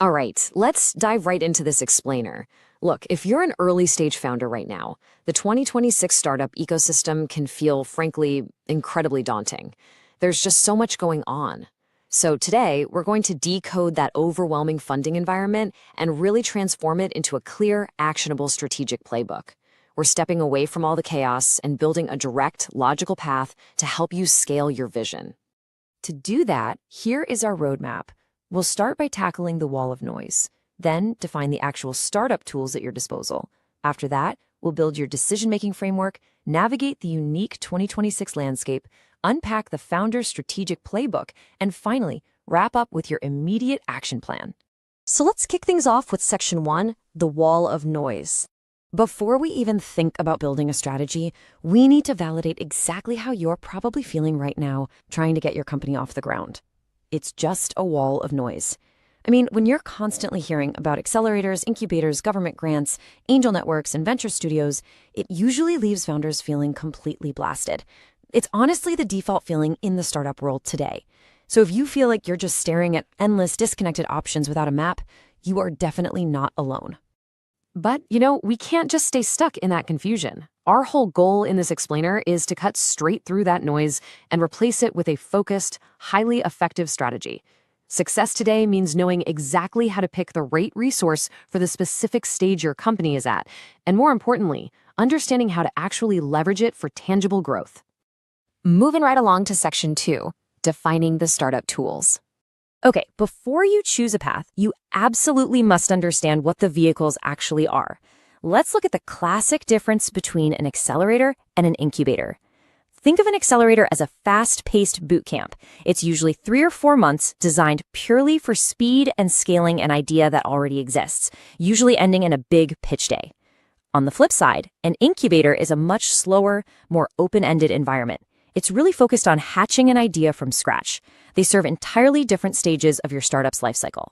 All right, let's dive right into this explainer. Look, if you're an early stage founder right now, the 2026 startup ecosystem can feel, frankly, incredibly daunting. There's just so much going on. So today, we're going to decode that overwhelming funding environment and really transform it into a clear, actionable strategic playbook. We're stepping away from all the chaos and building a direct, logical path to help you scale your vision. To do that, here is our roadmap. We'll start by tackling the wall of noise, then define the actual startup tools at your disposal. After that, we'll build your decision-making framework, navigate the unique 2026 landscape, unpack the founder's strategic playbook, and finally, wrap up with your immediate action plan. So let's kick things off with Section 1, the wall of noise. Before we even think about building a strategy, we need to validate exactly how you're probably feeling right now trying to get your company off the ground. It's just a wall of noise. I mean, when you're constantly hearing about accelerators, incubators, government grants, angel networks, and venture studios, it usually leaves founders feeling completely blasted. It's honestly the default feeling in the startup world today. So if you feel like you're just staring at endless disconnected options without a map, you are definitely not alone. But, we can't just stay stuck in that confusion. Our whole goal in this explainer is to cut straight through that noise and replace it with a focused, highly effective strategy. Success today means knowing exactly how to pick the right resource for the specific stage your company is at, and more importantly, understanding how to actually leverage it for tangible growth. Moving right along to Section 2, defining the startup tools. Okay, before you choose a path, you absolutely must understand what the vehicles actually are. Let's look at the classic difference between an accelerator and an incubator. Think of an accelerator as a fast-paced boot camp. It's usually 3 or 4 months designed purely for speed and scaling an idea that already exists, usually ending in a big pitch day. On the flip side, an incubator is a much slower, more open-ended environment. It's really focused on hatching an idea from scratch. They serve entirely different stages of your startup's lifecycle.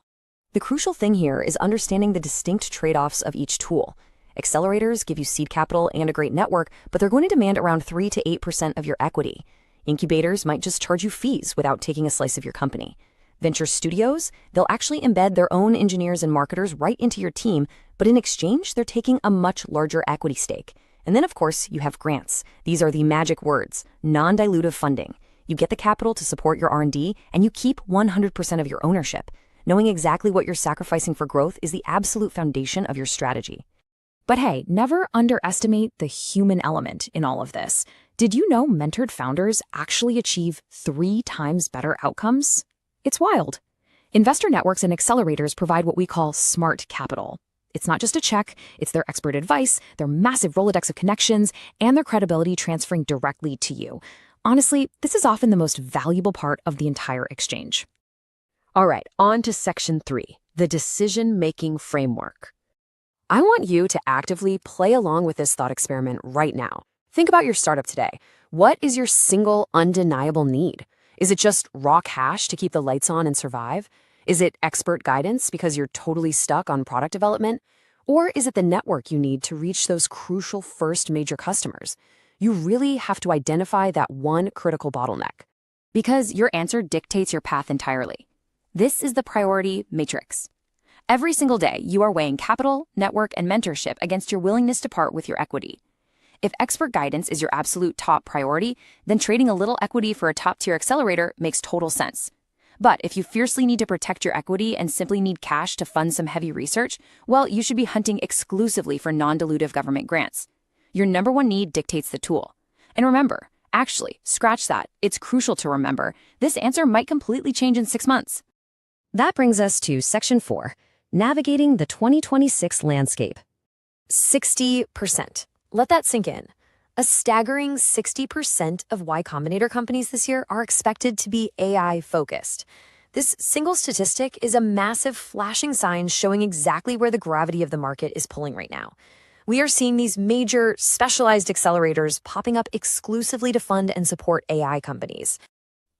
The crucial thing here is understanding the distinct trade-offs of each tool. Accelerators give you seed capital and a great network, but they're going to demand around 3 to 8% of your equity. Incubators might just charge you fees without taking a slice of your company. Venture studios, they'll actually embed their own engineers and marketers right into your team, but in exchange, they're taking a much larger equity stake. And then, of course, you have grants. These are the magic words, non-dilutive funding. You get the capital to support your R&D, and you keep 100% of your ownership. Knowing exactly what you're sacrificing for growth is the absolute foundation of your strategy. But hey, never underestimate the human element in all of this. Did you know mentored founders actually achieve 3 times better outcomes? It's wild. Investor networks and accelerators provide what we call smart capital. It's not just a check, it's their expert advice, their massive Rolodex of connections, and their credibility transferring directly to you. Honestly, this is often the most valuable part of the entire exchange. All right, on to Section 3, the decision-making framework. I want you to actively play along with this thought experiment right now. Think about your startup today. What is your single undeniable need? Is it just raw cash to keep the lights on and survive? Is it expert guidance because you're totally stuck on product development? Or is it the network you need to reach those crucial first major customers? You really have to identify that one critical bottleneck, because your answer dictates your path entirely. This is the priority matrix. Every single day, you are weighing capital, network, and mentorship against your willingness to part with your equity. If expert guidance is your absolute top priority, then trading a little equity for a top-tier accelerator makes total sense. But if you fiercely need to protect your equity and simply need cash to fund some heavy research, well, you should be hunting exclusively for non-dilutive government grants. Your number one need dictates the tool. And remember, actually, scratch that. It's crucial to remember. This answer might completely change in 6 months. That brings us to Section 4, navigating the 2026 landscape. 60%. Let that sink in. A staggering 60% of Y Combinator companies this year are expected to be AI-focused. This single statistic is a massive flashing sign showing exactly where the gravity of the market is pulling right now. We are seeing these major, specialized accelerators popping up exclusively to fund and support AI companies.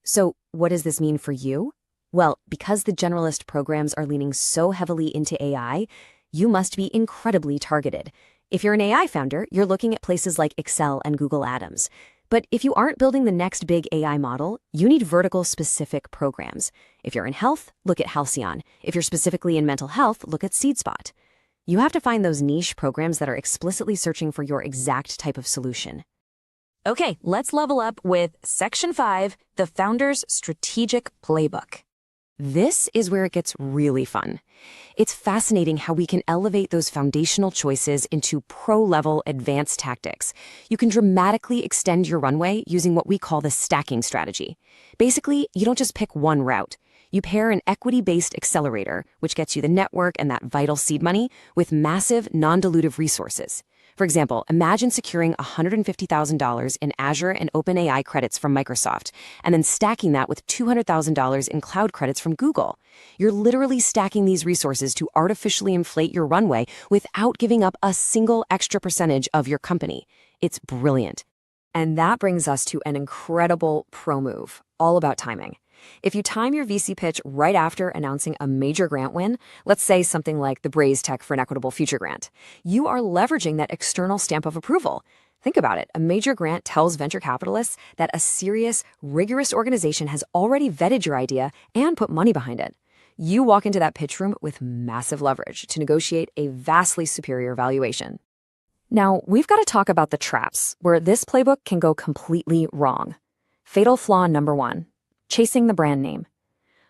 So what does this mean for you? Well, because the generalist programs are leaning so heavily into AI, you must be incredibly targeted. If you're an AI founder, you're looking at places like Excel and Google Atoms. But if you aren't building the next big AI model, you need vertical-specific programs. If you're in health, look at Halcyon. If you're specifically in mental health, look at SeedSpot. You have to find those niche programs that are explicitly searching for your exact type of solution. Okay, let's level up with Section 5, the Founder's Strategic Playbook. This is where it gets really fun. It's fascinating how we can elevate those foundational choices into pro-level advanced tactics. You can dramatically extend your runway using what we call the stacking strategy. Basically, you don't just pick one route. You pair an equity-based accelerator, which gets you the network and that vital seed money, with massive, non-dilutive resources. For example, imagine securing $150,000 in Azure and OpenAI credits from Microsoft, and then stacking that with $200,000 in cloud credits from Google. You're literally stacking these resources to artificially inflate your runway without giving up a single extra percentage of your company. It's brilliant. And that brings us to an incredible pro move, all about timing. If you time your VC pitch right after announcing a major grant win, let's say something like the Braze Tech for an Equitable Future grant, you are leveraging that external stamp of approval. Think about it. A major grant tells venture capitalists that a serious, rigorous organization has already vetted your idea and put money behind it. You walk into that pitch room with massive leverage to negotiate a vastly superior valuation. Now, we've got to talk about the traps where this playbook can go completely wrong. Fatal flaw number 1. Chasing the brand name.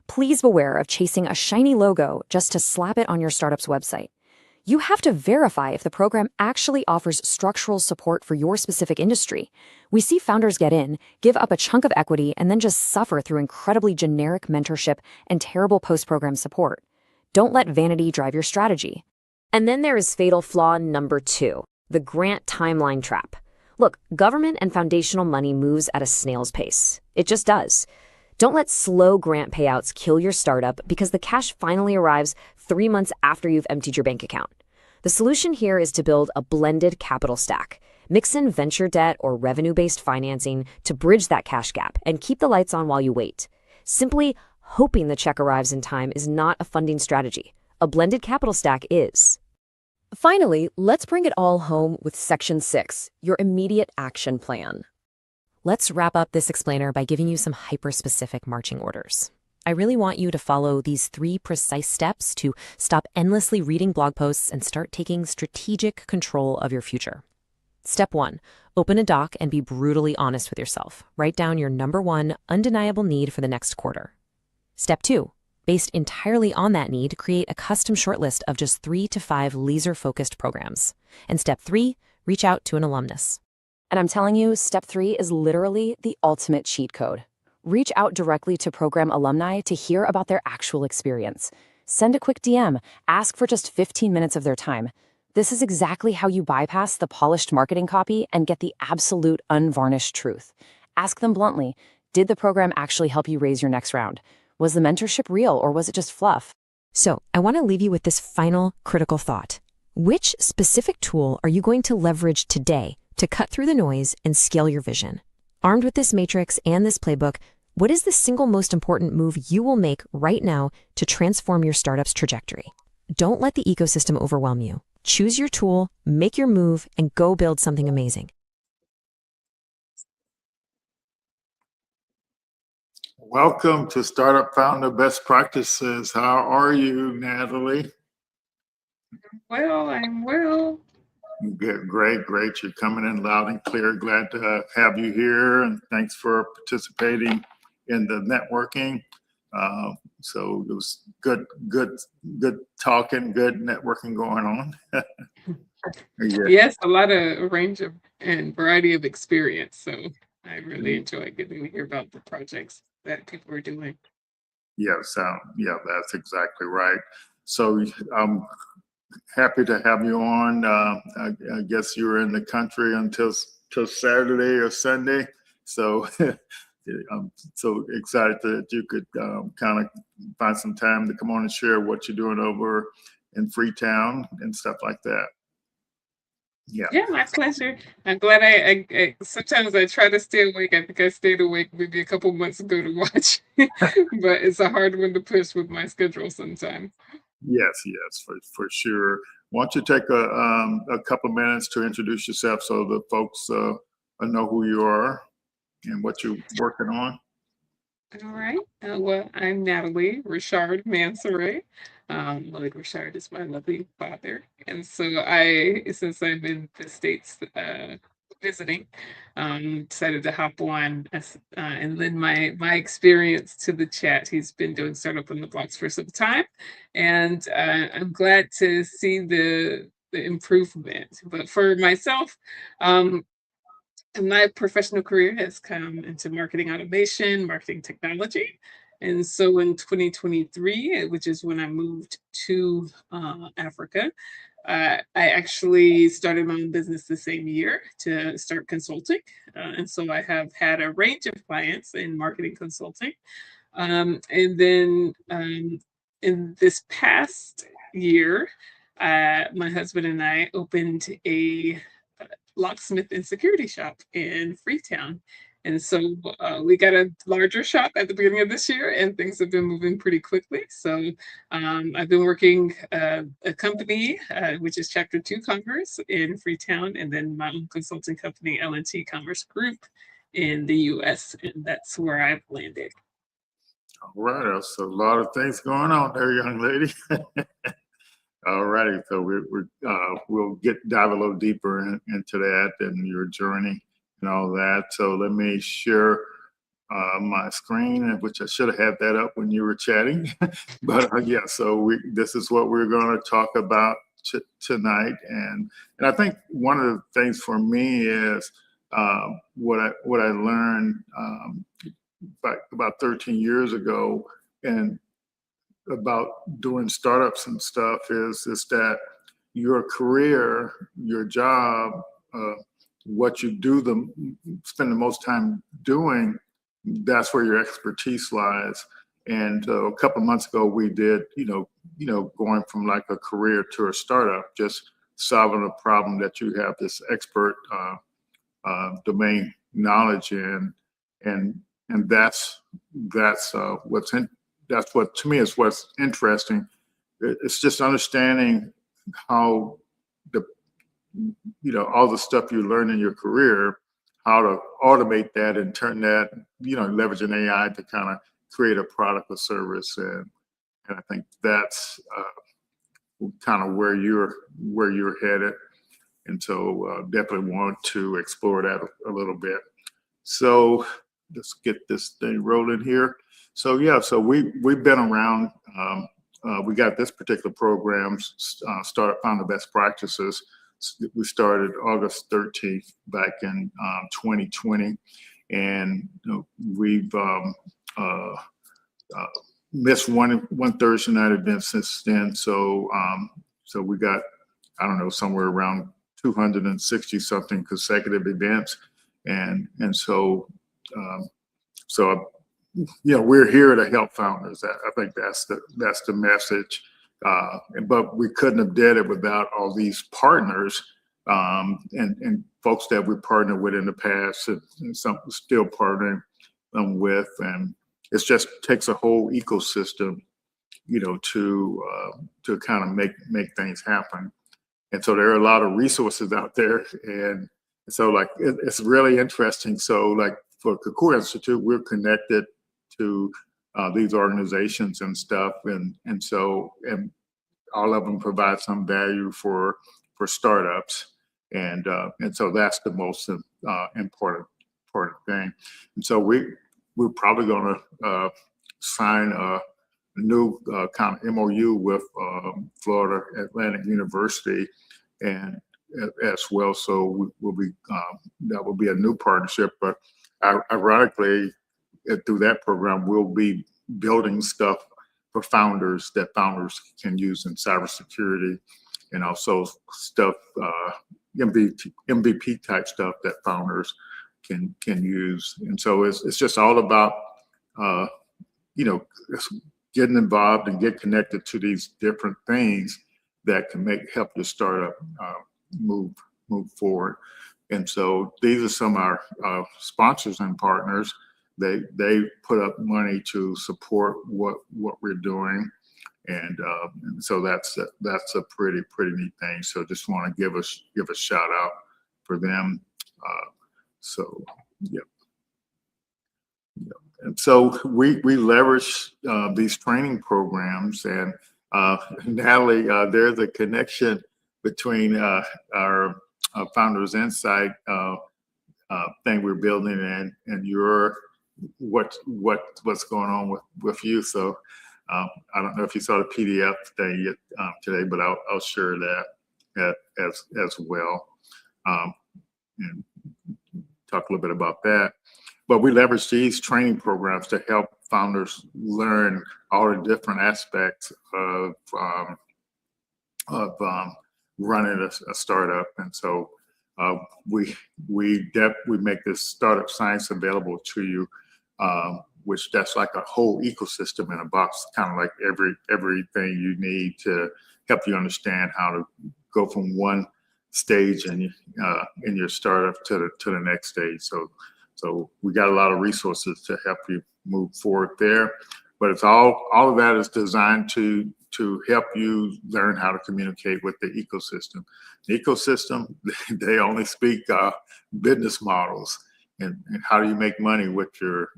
Please beware of chasing a shiny logo just to slap it on your startup's website. You have to verify if the program actually offers structural support for your specific industry. We see founders get in, give up a chunk of equity, and then just suffer through incredibly generic mentorship and terrible post-program support. Don't let vanity drive your strategy. And then there is fatal flaw number 2, the grant timeline trap. Look, government and foundational money moves at a snail's pace. It just does. Don't let slow grant payouts kill your startup because the cash finally arrives 3 months after you've emptied your bank account. The solution here is to build a blended capital stack. Mix in venture debt or revenue-based financing to bridge that cash gap and keep the lights on while you wait. Simply hoping the check arrives in time is not a funding strategy. A blended capital stack is. Finally, let's bring it all home with Section 6, your immediate action plan. Let's wrap up this explainer by giving you some hyper-specific marching orders. I really want you to follow these 3 precise steps to stop endlessly reading blog posts and start taking strategic control of your future. Step 1, open a doc and be brutally honest with yourself. Write down your number 1 undeniable need for the next quarter. Step 2, based entirely on that need, create a custom shortlist of just 3 to 5 laser-focused programs. And step 3, reach out to an alumnus. And I'm telling you, step 3 is literally the ultimate cheat code. Reach out directly to program alumni to hear about their actual experience. Send a quick DM, ask for just 15 minutes of their time. This is exactly how you bypass the polished marketing copy and get the absolute unvarnished truth. Ask them bluntly, did the program actually help you raise your next round? Was the mentorship real or was it just fluff? So I want to leave you with this final critical thought. Which specific tool are you going to leverage today to cut through the noise and scale your vision? Armed with this matrix and this playbook, what is the single most important move you will make right now to transform your startup's trajectory? Don't let the ecosystem overwhelm you. Choose your tool, make your move, and go build something amazing. Welcome to Startup Founder Best Practices. How are you, Nathalie? Well, I'm well. Good, great. You're coming in loud and clear. Glad to have you here, and thanks for participating in the networking. So it was good talking, good networking going on. Yeah. Yes, a lot of range of and variety of experience. So I really enjoy getting to hear about the projects that people are doing. Yes, yeah, that's exactly right. So I'm happy to have you on. I guess you were in the country until Saturday or Sunday. So I'm so excited that you could kind of find some time to come on and share what you're doing over in Freetown and stuff like that. Yeah, my pleasure. I'm glad I sometimes I try to stay awake. I think I stayed awake maybe a couple months ago to watch, but it's a hard one to push with my schedule sometimes. Yes, for sure. Why don't you take a couple minutes to introduce yourself so the folks know who you are? and what you're working on. All right. Well, I'm Nathalie Reshard Mansaray. Malik Reshard is my lovely father. And so since I'm in the States visiting, decided to hop on and lend my experience to the chat. He's been doing Startup on the Blocks for some time. And I'm glad to see the improvement. But for myself, my professional career has come into marketing automation, marketing technology. And so in 2023, which is when I moved to Africa, I actually started my own business the same year to start consulting. And so I have had a range of clients in marketing consulting. And then in this past year, my husband and I opened a locksmith and security shop in Freetown. And so we got a larger shop at the beginning of this year, and things have been moving pretty quickly. So I've been working a company, which is Chapter 2 Commerce in Freetown, and then my own consulting company, L&T Commerce Group in the US. And that's where I've landed. All right. There's a lot of things going on there, young lady. All righty, so we'll dive a little deeper into that and your journey and all that. So let me share my screen, which I should have had that up when you were chatting. But yeah, so this is what we're going to talk about tonight, and I think one of the things for me is what I learned about 13 years ago, and about doing startups and stuff is that your career, your job, what you spend the most time doing, that's where your expertise lies. And a couple of months ago, we did, going from like a career to a startup, just solving a problem that you have this expert domain knowledge in, and that's what to me is what's interesting. It's just understanding how all the stuff you learn in your career, how to automate that and turn that, leveraging AI to kind of create a product or service. And I think that's kind of where you're headed. And so definitely want to explore that a little bit. So let's get this thing rolling here. So yeah, so we've been around. We got this particular program started, found the best practices. We started August 13th back in 2020, and we've missed one Thursday night event since then. So we got, I don't know, somewhere around 260 something consecutive events, and so we're here to help founders. I think that's the message. But we couldn't have did it without all these partners and folks that we partnered with in the past, and some still partnering with. And it just takes a whole ecosystem, to kind of make things happen. And so there are a lot of resources out there, and so like it's really interesting. So like for Kakura Institute, we're connected to these organizations and stuff, and all of them provide some value for startups, and so that's the most important thing. And so we're probably going to sign a new kind of MOU with Florida Atlantic University, and as well. So that will be a new partnership, but ironically, through that program, we'll be building stuff for founders that founders can use in cybersecurity, and also stuff, MVP type stuff that founders can use. And so it's just all about getting involved and get connected to these different things that can help your startup move forward. And so these are some of our sponsors and partners. They put up money to support what we're doing, and so that's a pretty neat thing. So just want to give a shout out for them. So yeah. And so we leverage these training programs, and Natalie, there's a connection between our Founders Insight thing we're building and your what's going on with you. So I don't know if you saw the PDF today, but I'll share that as well, and talk a little bit about that. But we leverage these training programs to help founders learn all the different aspects of running a startup. And so we make this startup science available to you, which that's like a whole ecosystem in a box, kind of like everything you need to help you understand how to go from one stage in your startup to the next stage. So we got a lot of resources to help you move forward there, but it's all of that is designed to help you learn how to communicate with the ecosystem. The ecosystem, they only speak business models and how do you make money with your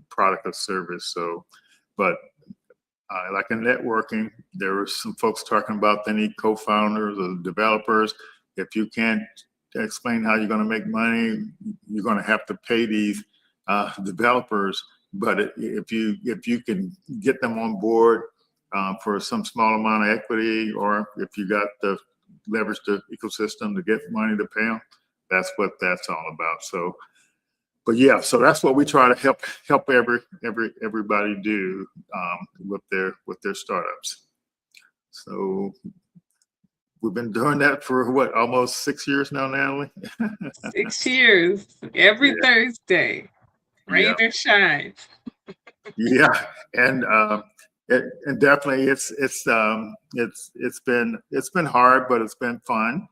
product or service. So, but like in networking, there were some folks talking about they need co-founders or developers. If you can't explain how you're going to make money, you're going to have to pay these developers. But if you can get them on board for some small amount of equity, or if you got the leverage the ecosystem to get money to pay them, that's what that's all about. So, but yeah, so that's what we try to help everybody do with their startups. So we've been doing that for what, almost 6 years now, Natalie? 6 years, every Thursday, rain or shine. Yeah, and definitely it's been hard, but it's been fun.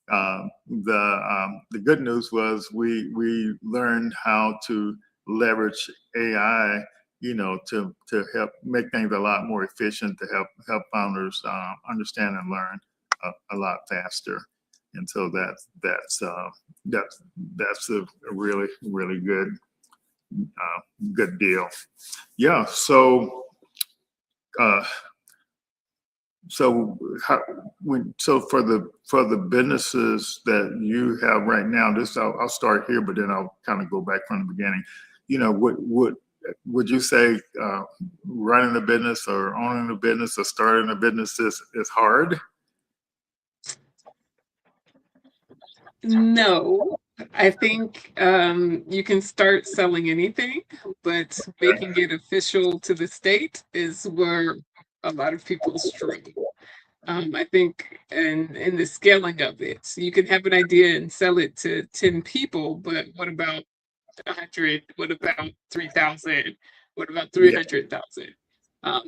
The good news was we learned how to leverage AI, to help make things a lot more efficient, to help founders understand and learn a lot faster. And so that's a really good deal. Yeah. So for the businesses that you have right now, I'll start here, but then I'll kind of go back from the beginning. Would you say running a business or owning a business or starting a business is hard? No, I think you can start selling anything, but making it official to the state is where a lot of people struggle. I think in the scaling of it, so you can have an idea and sell it to 10 people, but what about 100? What about 3,000? What about 300,000?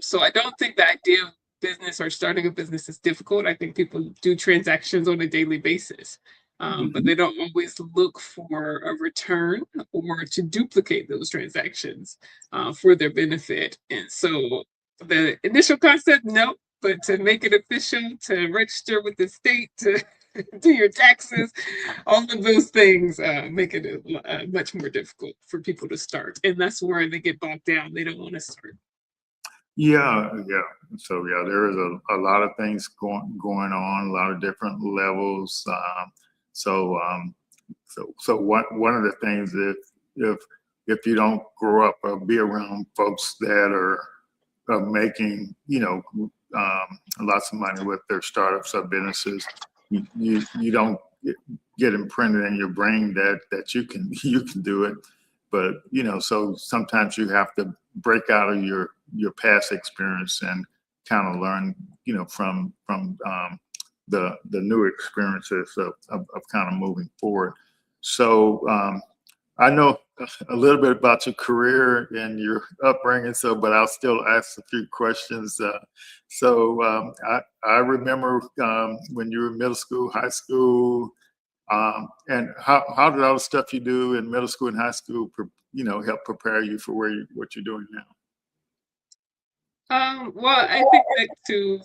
So I don't think the idea of business or starting a business is difficult. I think people do transactions on a daily basis. But they don't always look for a return or to duplicate those transactions for their benefit. And so the initial concept, no, but to make it official, to register with the state, to do your taxes, all of those things make it much more difficult for people to start. And that's where they get bogged down. They don't want to start. Yeah. So there is a lot of things going on, a lot of different levels. So one of the things, if you don't grow up or be around folks that are making lots of money with their startups or businesses, you don't get imprinted in your brain that you can do it. But so sometimes you have to break out of your past experience and kind of learn from the new experiences of kind of moving forward. So I know a little bit about your career and your upbringing, but I'll still ask a few questions. I remember when you were in middle school, high school, and how did all the stuff you do in middle school and high school, help prepare you for what you're doing now? Well, I think back to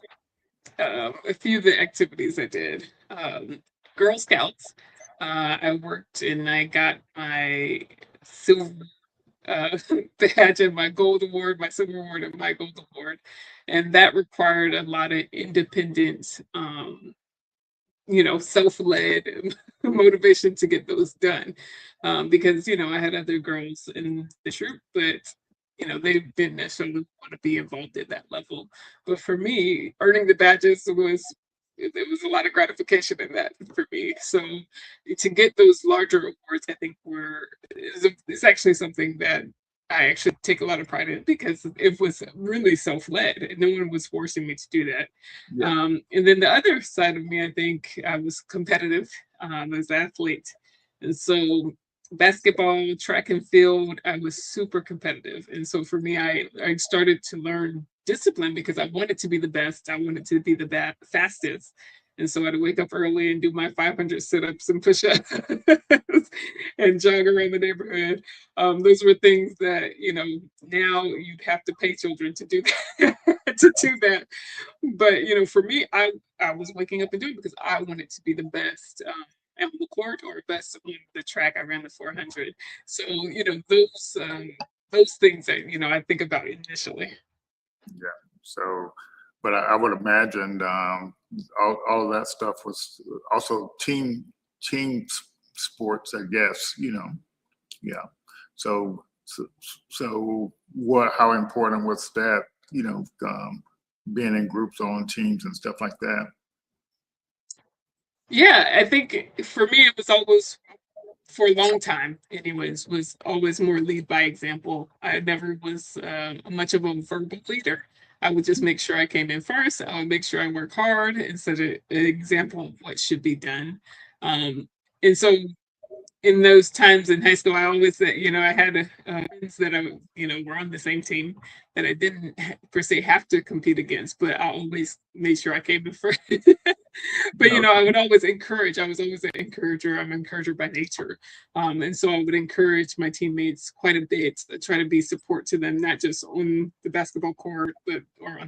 a few of the activities I did. Girl Scouts. I worked and I got my silver badge and my gold award, my silver award, and my gold award. And that required a lot of independent, self-led motivation to get those done. Because, I had other girls in the troop, but, they didn't necessarily want to be involved at that level. But for me, earning the badges was, there was a lot of gratification in that for me. So to get those larger awards, I think it's actually something that I actually take a lot of pride in, because it was really self-led and no one was forcing me to do that. Yeah. And then the other side of me, I think I was competitive as an athlete. And so basketball, track and field, I was super competitive. And so for me, I started to learn discipline because I wanted to be the best. I wanted to be the fastest. And so I'd wake up early and do my 500 sit-ups and push-ups and jog around the neighborhood. Those were things that, now you'd have to pay children to do that, to do that. But, for me, I was waking up and doing it because I wanted to be the best on the court or best on the track. I ran the 400. So, those things that, I think about initially. Yeah. So, but I would imagine all of that stuff was also team sports, I guess. Yeah. So what? How important was that? Being in groups on teams and stuff like that. Yeah, I think for me it was always, for a long time anyways, was always more lead by example. I never was much of a verbal leader. I would just make sure I came in first. I would make sure I work hard and set an example of what should be done. And so in those times in high school, I always said, I had friends that were on the same team that I didn't per se have to compete against, but I always made sure I came in first. But I would always encourage. I was always an encourager. I'm an encourager by nature, and so I would encourage my teammates quite a bit. Try to be support to them, not just on the basketball court, but or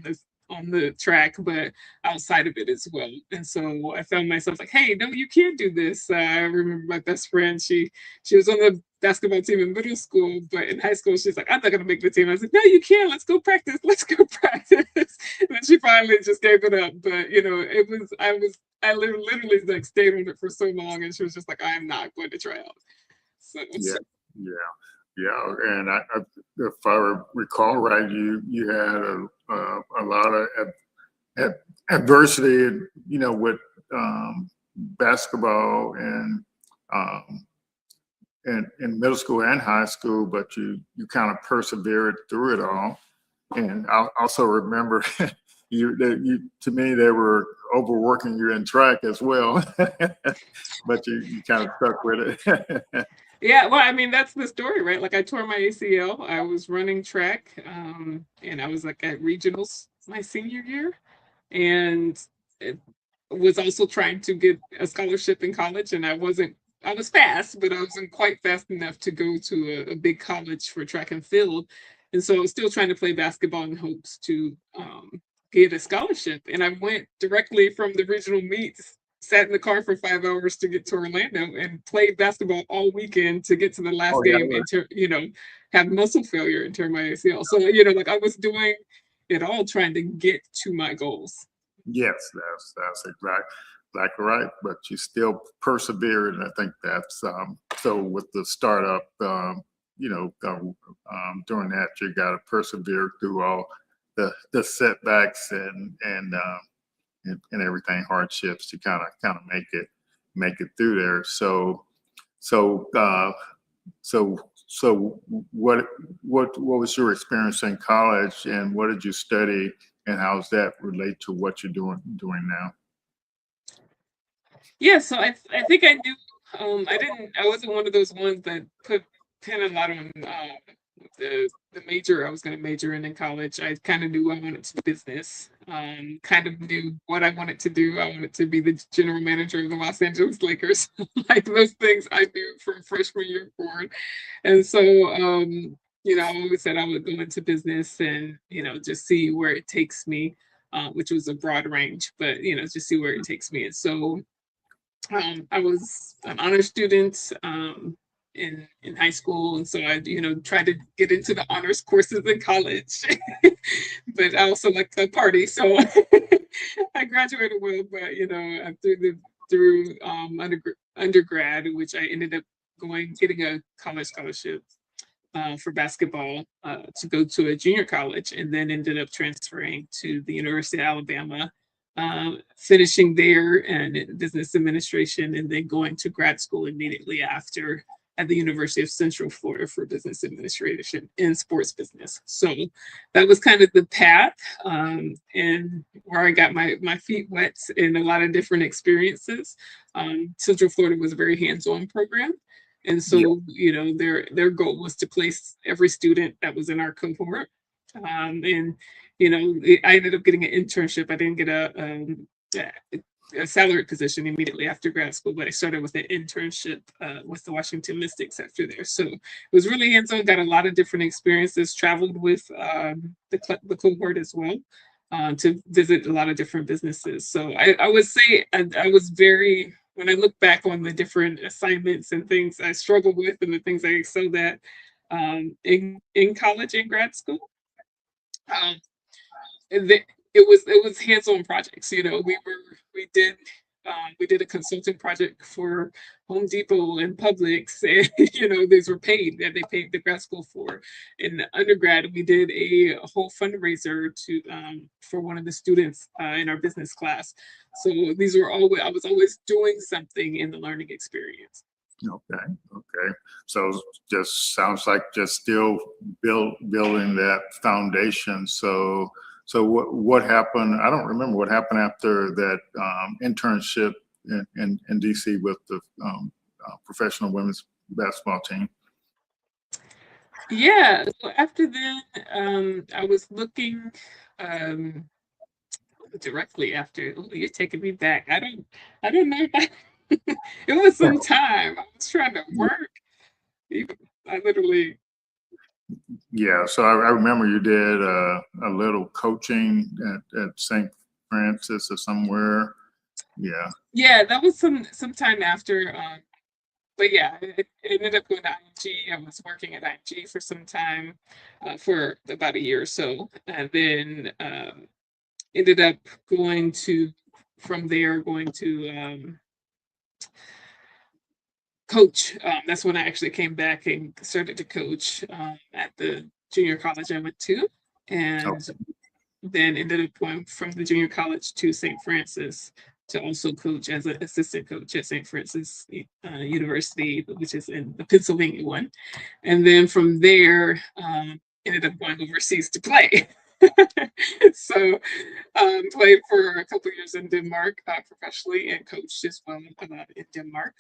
on the track, but outside of it as well. And so I found myself like, hey, no, you can't do this. I remember my best friend. She was on the basketball team in middle school, but in high school, she's like, I'm not going to make the team. I was like, no, you can. Let's go practice. Let's go practice. And then she finally just gave it up. But, I literally like stayed on it for so long. And she was just like, I'm not going to try out. So, Yeah. And if I recall right, you had a lot of adversity, with basketball and in middle school and high school, but you kind of persevered through it all. And I also remember to me, they were overworking you in track as well, but you kind of stuck with it. Yeah, well, I mean, that's the story, right? Like I tore my ACL. I was running track, and I was like at regionals my senior year, and it was also trying to get a scholarship in college. And I was fast, but I wasn't quite fast enough to go to a big college for track and field. And so I was still trying to play basketball in hopes to get a scholarship. And I went directly from the regional meets, sat in the car for 5 hours to get to Orlando, and played basketball all weekend to get to the last game and to, have muscle failure and tear my ACL. So, like I was doing it all trying to get to my goals. Yes, that's exactly right. But you still persevered, and I think that's so with the startup. During that, you got to persevere through all the setbacks and everything, hardships to kind of make it through there. So what was your experience in college, and what did you study, and how does that relate to what you're doing now? Yeah, so I think I knew. I wasn't one of those ones that pin a lot on the major I was going to major in college. I kind of knew I wanted to do business. Kind of knew what I wanted to do. I wanted to be the general manager of the Los Angeles Lakers. Like those things I knew from freshman year forward. And so, I always said I would go into business and, just see where it takes me, which was a broad range, but, just see where it takes me. And so I was an honor student. in high school, and so I tried to get into the honors courses in college. But I also like to party, so I graduated well. But through undergrad, which I ended up getting a college scholarship for basketball to go to a junior college, and then ended up transferring to the University of Alabama, finishing there in business administration, and then going to grad school immediately after at the University of Central Florida for business administration in sports business. So that was kind of the path, and where I got my feet wet in a lot of different experiences. Central Florida was a very hands-on program. And so, their goal was to place every student that was in our cohort. And, I ended up getting an internship. I didn't get a salaried position immediately after grad school, but I started with an internship with the Washington Mystics after there. So it was really hands-on, got a lot of different experiences, traveled with the cohort as well to visit a lot of different businesses. So I would say I was very, when I look back on the different assignments and things I struggled with and the things I excelled at in college and grad school, it was hands-on projects. We did a consulting project for Home Depot and Publix, and these were paid that they paid the grad school for. In undergrad, we did a whole fundraiser for one of the students in our business class. So these were I was always doing something in the learning experience. Okay. So just sounds like just still building that foundation. So what happened? I don't remember what happened after that internship in DC with the professional women's basketball team. Yeah. So after then, I was looking directly after. Oh, you're taking me back. I don't know. It was some time. I was trying to work. I literally. Yeah, so I remember you did a little coaching at St. Francis or somewhere. Yeah. Yeah, that was some time after. But yeah, it ended up going to IMG. I was working at IMG for some time, for about a year or so, and then ended up going to coach. That's when I actually came back and started to coach at the junior college I went to, and then ended up going from the junior college to St. Francis to also coach as an assistant coach at St. Francis University, which is in the Pennsylvania one. And then from there, ended up going overseas to play. So played for a couple of years in Denmark professionally, and coached as well in Denmark,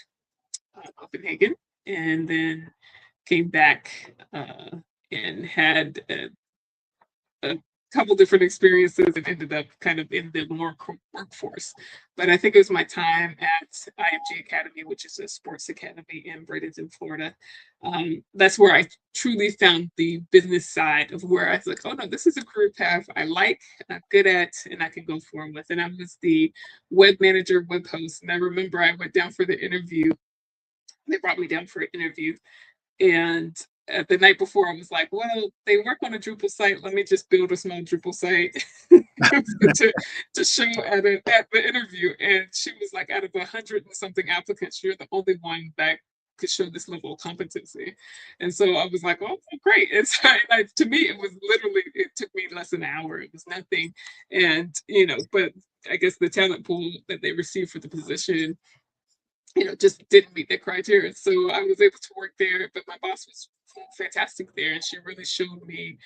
Copenhagen, and then came back and had a couple different experiences and ended up kind of in the more workforce. But I think it was my time at IMG Academy, which is a sports academy in Bradenton, Florida. That's where I truly found the business side of where I was like, oh no, this is a career path I like, I'm good at, and I can go forward with. And I was the web manager, web host. And I remember I went down for the interview. They brought me down for an interview. And the night before, I was like, well, they work on a Drupal site. Let me just build a small Drupal site to show at the interview. And she was like, out of 100 and something applicants, you're the only one that could show this level of competency. And so I was like, oh, great. And so to me, it was literally, it took me less than an hour. It was nothing. And, but I guess the talent pool that they received for the position, just didn't meet the criteria. So I was able to work there, but my boss was fantastic there, and she really showed me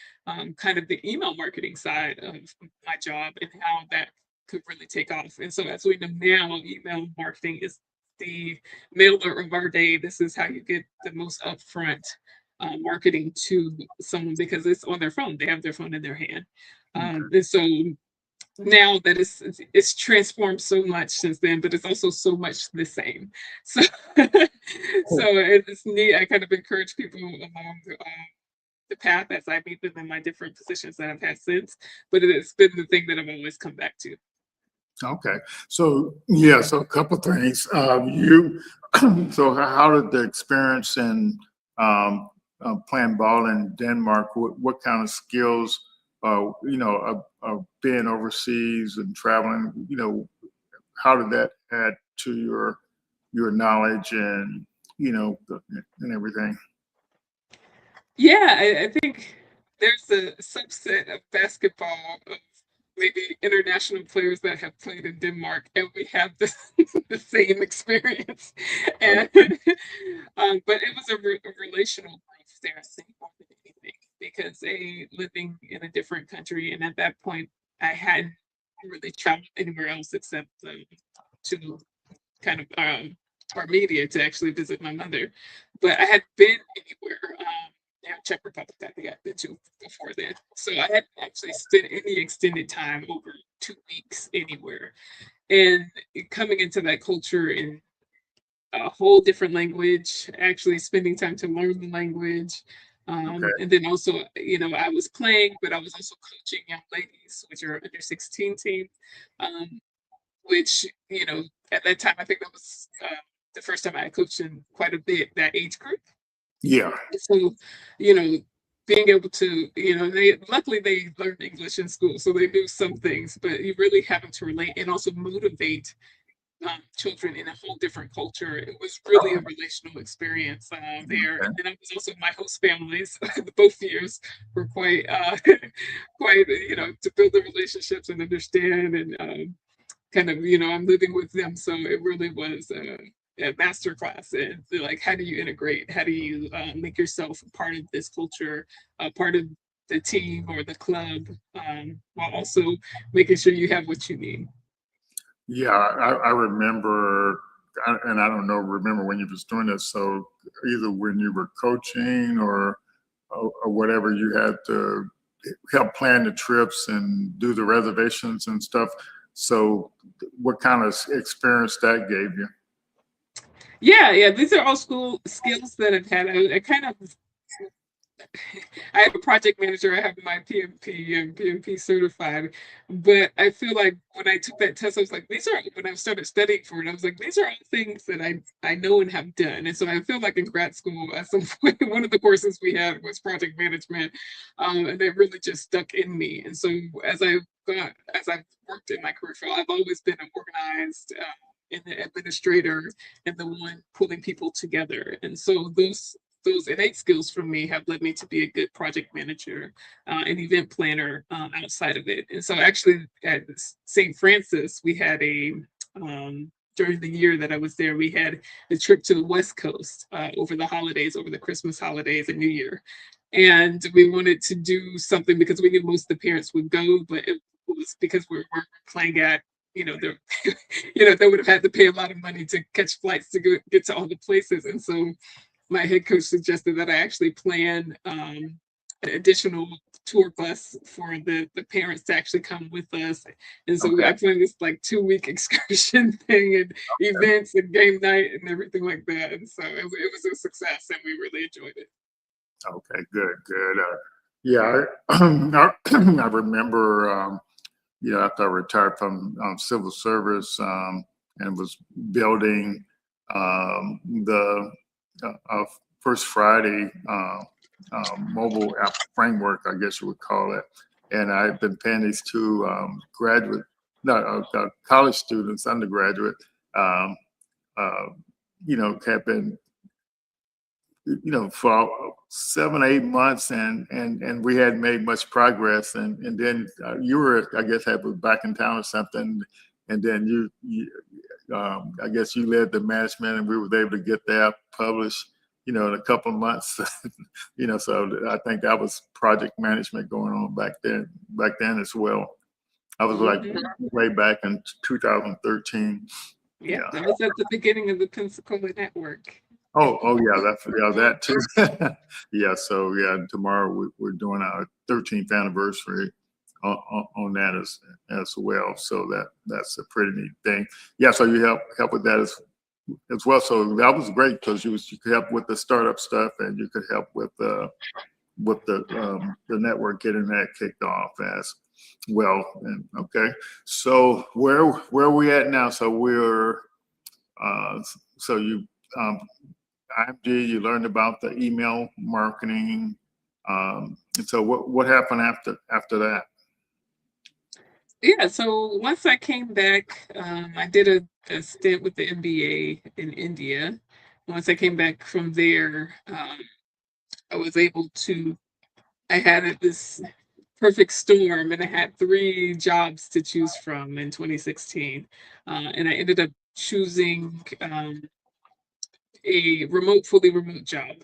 kind of the email marketing side of my job and how that could really take off. And so as we know now, email marketing is the mailer of our day. This is how you get the most upfront marketing to someone, because it's on their phone. They have their phone in their hand. And so now that it's transformed so much since then, but it's also so much the same. So it's neat. I kind of encourage people along the path as I meet them in my different positions that I've had since, but it's been the thing that I've always come back to. Okay, so a couple things. You so how did the experience in playing ball in Denmark? What kind of skills, of being overseas and traveling? How did that add to your knowledge and and everything? Yeah, I think there's a subset of basketball of maybe international players that have played in Denmark, and we have the, the same experience. And but it was a relational growth there, I think, more than anything, because living in a different country, and at that point, I hadn't really traveled anywhere else except to kind of Armenia to actually visit my mother, but I had been anywhere. Czech Republic, I think I'd been to before then. So I hadn't actually spent any extended time over 2 weeks anywhere. And coming into that culture in a whole different language, actually spending time to learn the language. Okay. And then also, I was playing, but I was also coaching young ladies, which are under 16 team, which, at that time, I think that was the first time I had coached in quite a bit, that age group. Yeah. So, being able to, luckily they learned English in school, so they knew some things, but you really having to relate and also motivate children in a whole different culture. It was really a relational experience there. Okay. And then I was also my host families. Both years were quite, quite, to build the relationships and understand and kind of, I'm living with them. So it really was a master class. And like, how do you integrate? How do you make yourself part of this culture, part of the team or the club, while also making sure you have what you need? Yeah, I remember, and I don't know, remember when you was doing this. So either when you were coaching or whatever, you had to help plan the trips and do the reservations and stuff. So what kind of experience that gave you? Yeah. These are all school skills that I've had. I have a project manager. I have my PMP and PMP certified, but I feel like when I took that test, I was like, when I started studying for it, I was like, these are all things that I know and have done. And so I feel like in grad school, at some point, one of the courses we had was project management, and it really just stuck in me. And so as I've worked in my career field, I've always been an organized and the administrator and the one pulling people together. And so those innate skills from me have led me to be a good project manager, an event planner outside of it. And so actually at St. Francis, we had during the year that I was there, we had a trip to the West Coast over the holidays, over the Christmas holidays and New Year. And we wanted to do something because we knew most of the parents would go, but it was because we were playing at, they would have had to pay a lot of money to catch flights to get to all the places. And so my head coach suggested that I actually plan an additional tour bus for the parents to actually come with us. And so I planned this like 2-week excursion thing and events and game night and everything like that. And so it was a success and we really enjoyed it. Okay, good. Yeah, I remember, after I retired from civil service and was building the First Friday mobile app framework, I guess you would call it. And I've been paying these two college students, undergraduate, have been, for 7-8 months, and we hadn't made much progress. And then you were, I guess, was back in town or something, and then I guess you led the management, and we were able to get that published, in a couple of months. So I think that was project management going on back then as well. I was like way back in 2013. Yeah, that was at the beginning of the Pensacola network. Oh yeah, that too. Yeah, so tomorrow we're doing our 13th anniversary on that as well. So that's a pretty neat thing. Yeah, so you help with that as well. So that was great because you could help with the startup stuff, and you could help with the network getting that kicked off as well. And okay, so where are we at now? So we're so you IMG, you learned about the email marketing. And so what happened after that? Yeah, so once I came back, I did a stint with the MBA in India. Once I came back from there, I was able to, I had this perfect storm and I had 3 jobs to choose from in 2016. And I ended up choosing a fully remote job.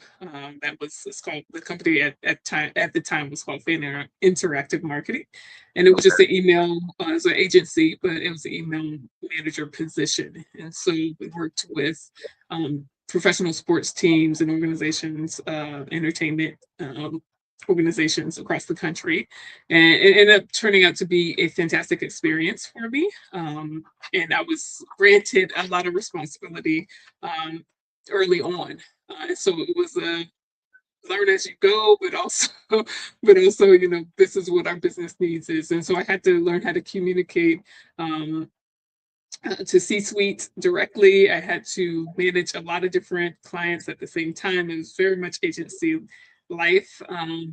That was it's called the company at the time was called Interactive Marketing, and it was just an email as an agency, but it was an email manager position. And so we worked with professional sports teams and organizations, entertainment. Organizations across the country, and it ended up turning out to be a fantastic experience for me. And I was granted a lot of responsibility um, early on. So it was a learn as you go, but also, this is what our business needs is. And so I had to learn how to communicate um, to C-suite directly. I had to manage a lot of different clients at the same time. It was very much agency life.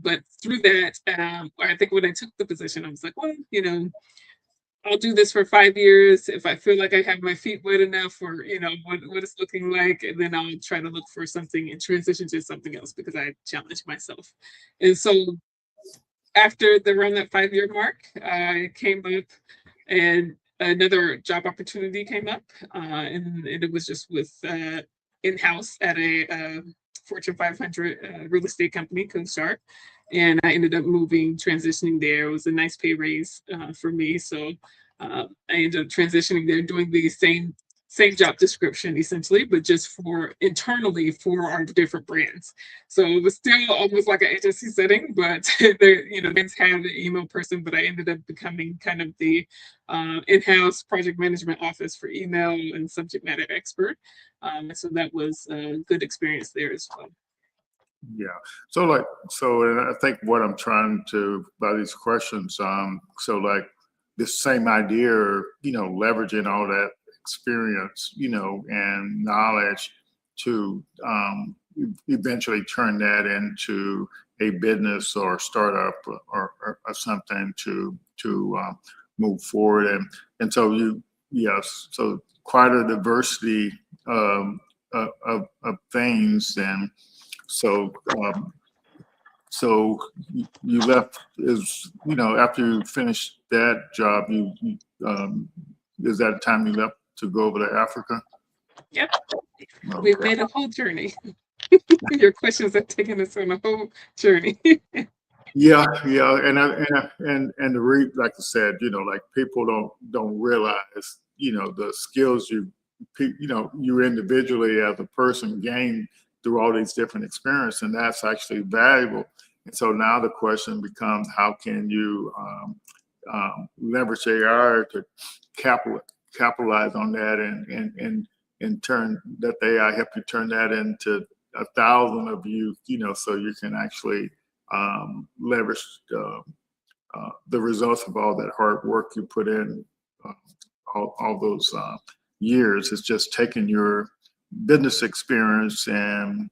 But through that, I think when I took the position, I was like, well, I'll do this for 5 years. If I feel like I have my feet wet enough, or what it's looking like, and then I'll try to look for something and transition to something else because I challenged myself. And so after around that 5-year mark, I came up and another job opportunity came up, and it was just with in-house at a Fortune 500 real estate company, CoStar. And I ended up transitioning there. It was a nice pay raise for me. So I ended up transitioning there, doing the same job description essentially, but just for internally for our different brands. So it was still almost like an agency setting, but brands had the email person, but I ended up becoming kind of the in-house project management office for email and subject matter expert. So that was a good experience there as well. Yeah. And I think what I'm trying to, by these questions, so like this same idea, leveraging all that experience, and knowledge to eventually turn that into a business or startup or something to move forward. And so so quite a diversity of things. And so you left after you finished that job, is that the time you left to go over to Africa? Yep. Okay. We've made a whole journey. Your questions have taken us on a whole journey. Yeah, and like I said, like people don't realize, the skills you individually as a person gain through all these different experiences, and that's actually valuable. And so now the question becomes, how can you leverage AI to capitalize on that and turn that AI help you turn that into 1,000 of you, so you can actually leverage the results of all that hard work you put in all those years. It's just taking your business experience and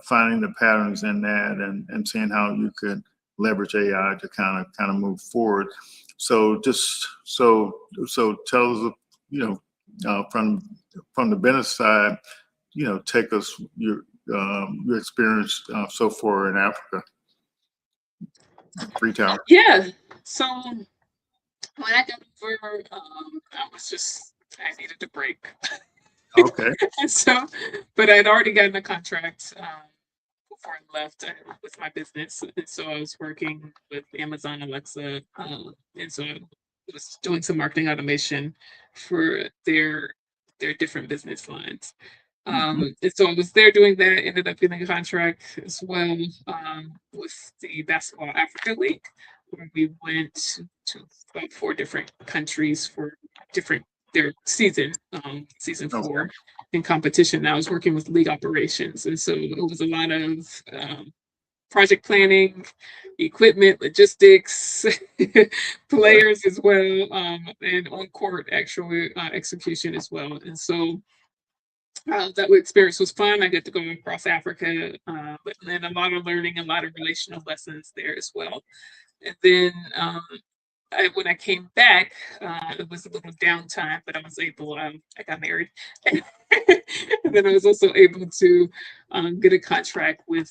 finding the patterns in that and seeing how you can leverage AI to kind of move forward. So tell us, from the business side, take us your experience so far in Africa, Freetown. Yeah. So when I got over, I needed a break. Okay. But I'd already gotten a contract before I left with my business, and so I was working with Amazon Alexa, and so I was doing some marketing automation for their different business lines. And so I was there doing that, ended up getting a contract as well with the Basketball Africa League, where we went to about 4 different countries for their season 4 in competition. I was working with league operations, and so it was a lot of project planning, equipment, logistics, players as well, and on court actual execution as well. And so that experience was fun. I got to go across Africa, but then a lot of learning, a lot of relational lessons there as well. And then when I came back, it was a little downtime, but I was able. I got married, and then I was also able to get a contract with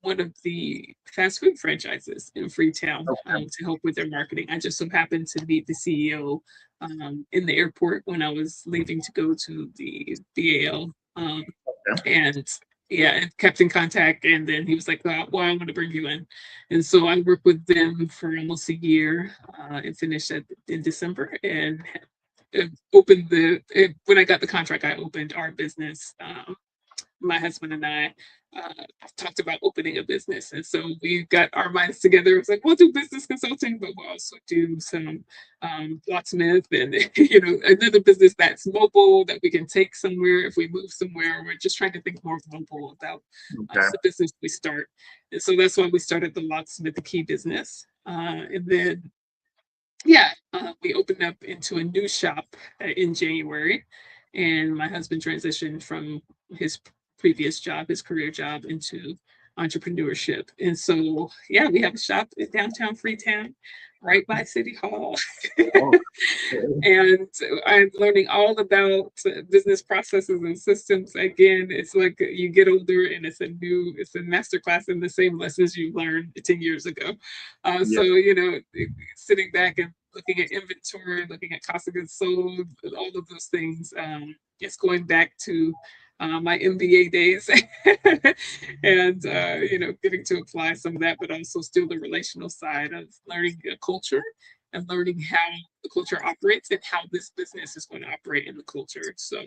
one of the fast food franchises in Freetown to help with their marketing. I just so happened to meet the CEO in the airport when I was leaving to go to the BAL. And yeah, and kept in contact. And then he was like, well, I want to bring you in. And so I worked with them for almost a year and finished in December. And opened when I got the contract, I opened our business. My husband and I talked about opening a business. And so we got our minds together. It was like, we'll do business consulting, but we'll also do some locksmith and, another business that's mobile that we can take somewhere if we move somewhere. We're just trying to think more global about the business we start. And so that's why we started the locksmith, the key business. And then, we opened up into a new shop in January. And my husband transitioned from his previous job, his career job, into entrepreneurship. And so, we have a shop in downtown Freetown, right by City Hall. And I'm learning all about business processes and systems. Again, it's like you get older and it's a masterclass in the same lessons you learned 10 years ago. So, sitting back and looking at inventory, looking at cost of goods sold, all of those things. It's going back to my MBA days and, getting to apply some of that, but also still the relational side of learning a culture and learning how the culture operates and how this business is going to operate in the culture. So,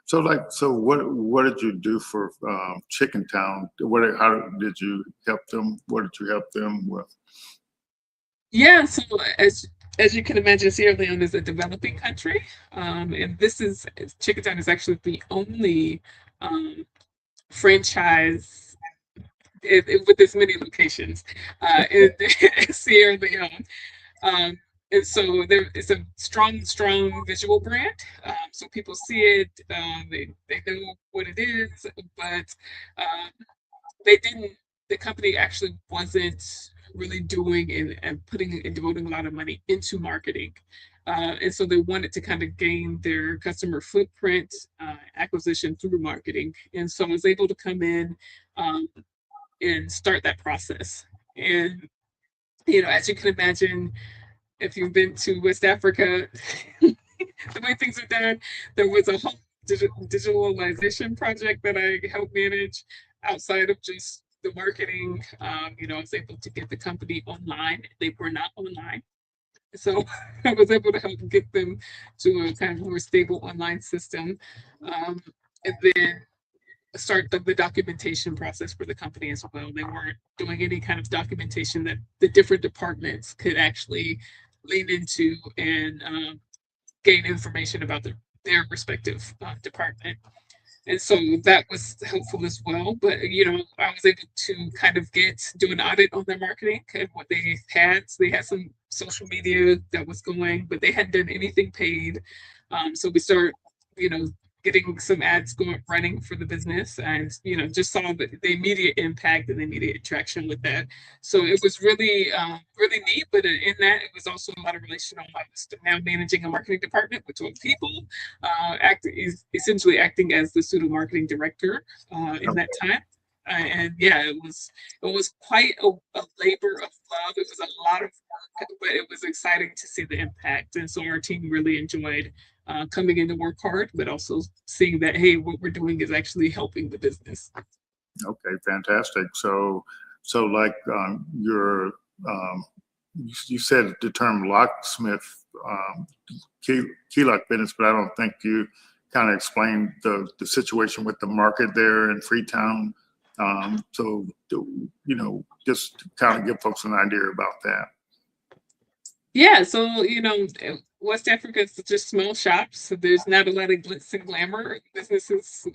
So what did you do for Chicken Town? How did you help them? What did you help them with? Yeah, so as you can imagine, Sierra Leone is a developing country, and Chickatown is actually the only franchise with as many locations in Sierra Leone. And so it's a strong visual brand. So people see it, they know what it is, but the company actually wasn't really doing and putting and devoting a lot of money into marketing. And so they wanted to kind of gain their customer footprint acquisition through marketing. And so I was able to come in and start that process. And, as you can imagine, if you've been to West Africa, the way things are done, there was a whole digitalization project that I helped manage outside of just the marketing. I was able to get the company online. They were not online. So I was able to help get them to a kind of more stable online system. And then start the documentation process for the company as well. They weren't doing any kind of documentation that the different departments could actually lean into and gain information about their respective department. And so that was helpful as well. But, I was able to kind of do an audit on their marketing and what they had. So they had some social media that was going, but they hadn't done anything paid. So we started, getting some ads running for the business and, just saw the immediate impact and the immediate traction with that. So it was really, really neat. But in that, it was also a lot of relational. I was now managing a marketing department with 12 people, essentially acting as the pseudo marketing director in that time. And it was quite a labor of love. It was a lot of work, but it was exciting to see the impact. And so our team really enjoyed coming in to work hard, but also seeing that, hey, what we're doing is actually helping the business. Okay, fantastic. So like you said the term locksmith, key lock business, but I don't think you kind of explained the situation with the market there in Freetown. So, just to kind of give folks an idea about that. Yeah, so, West Africa is just small shops. So there's not a lot of glitz and glamour. Businesses,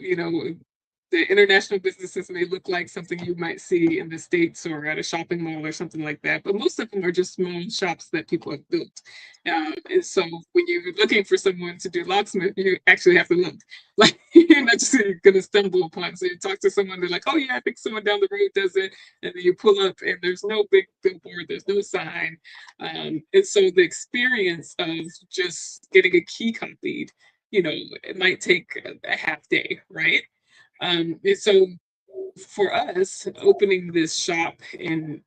the international businesses may look like something you might see in the States or at a shopping mall or something like that, but most of them are just small shops that people have built. And so when you're looking for someone to do locksmith, you actually have to look. Like, you're not just going to stumble upon. So you talk to someone, they're like, oh yeah, I think someone down the road does it. And then you pull up and there's no big billboard, there's no sign. And so the experience of just getting a key copied, it might take a half day, right? And so for us, opening this shop and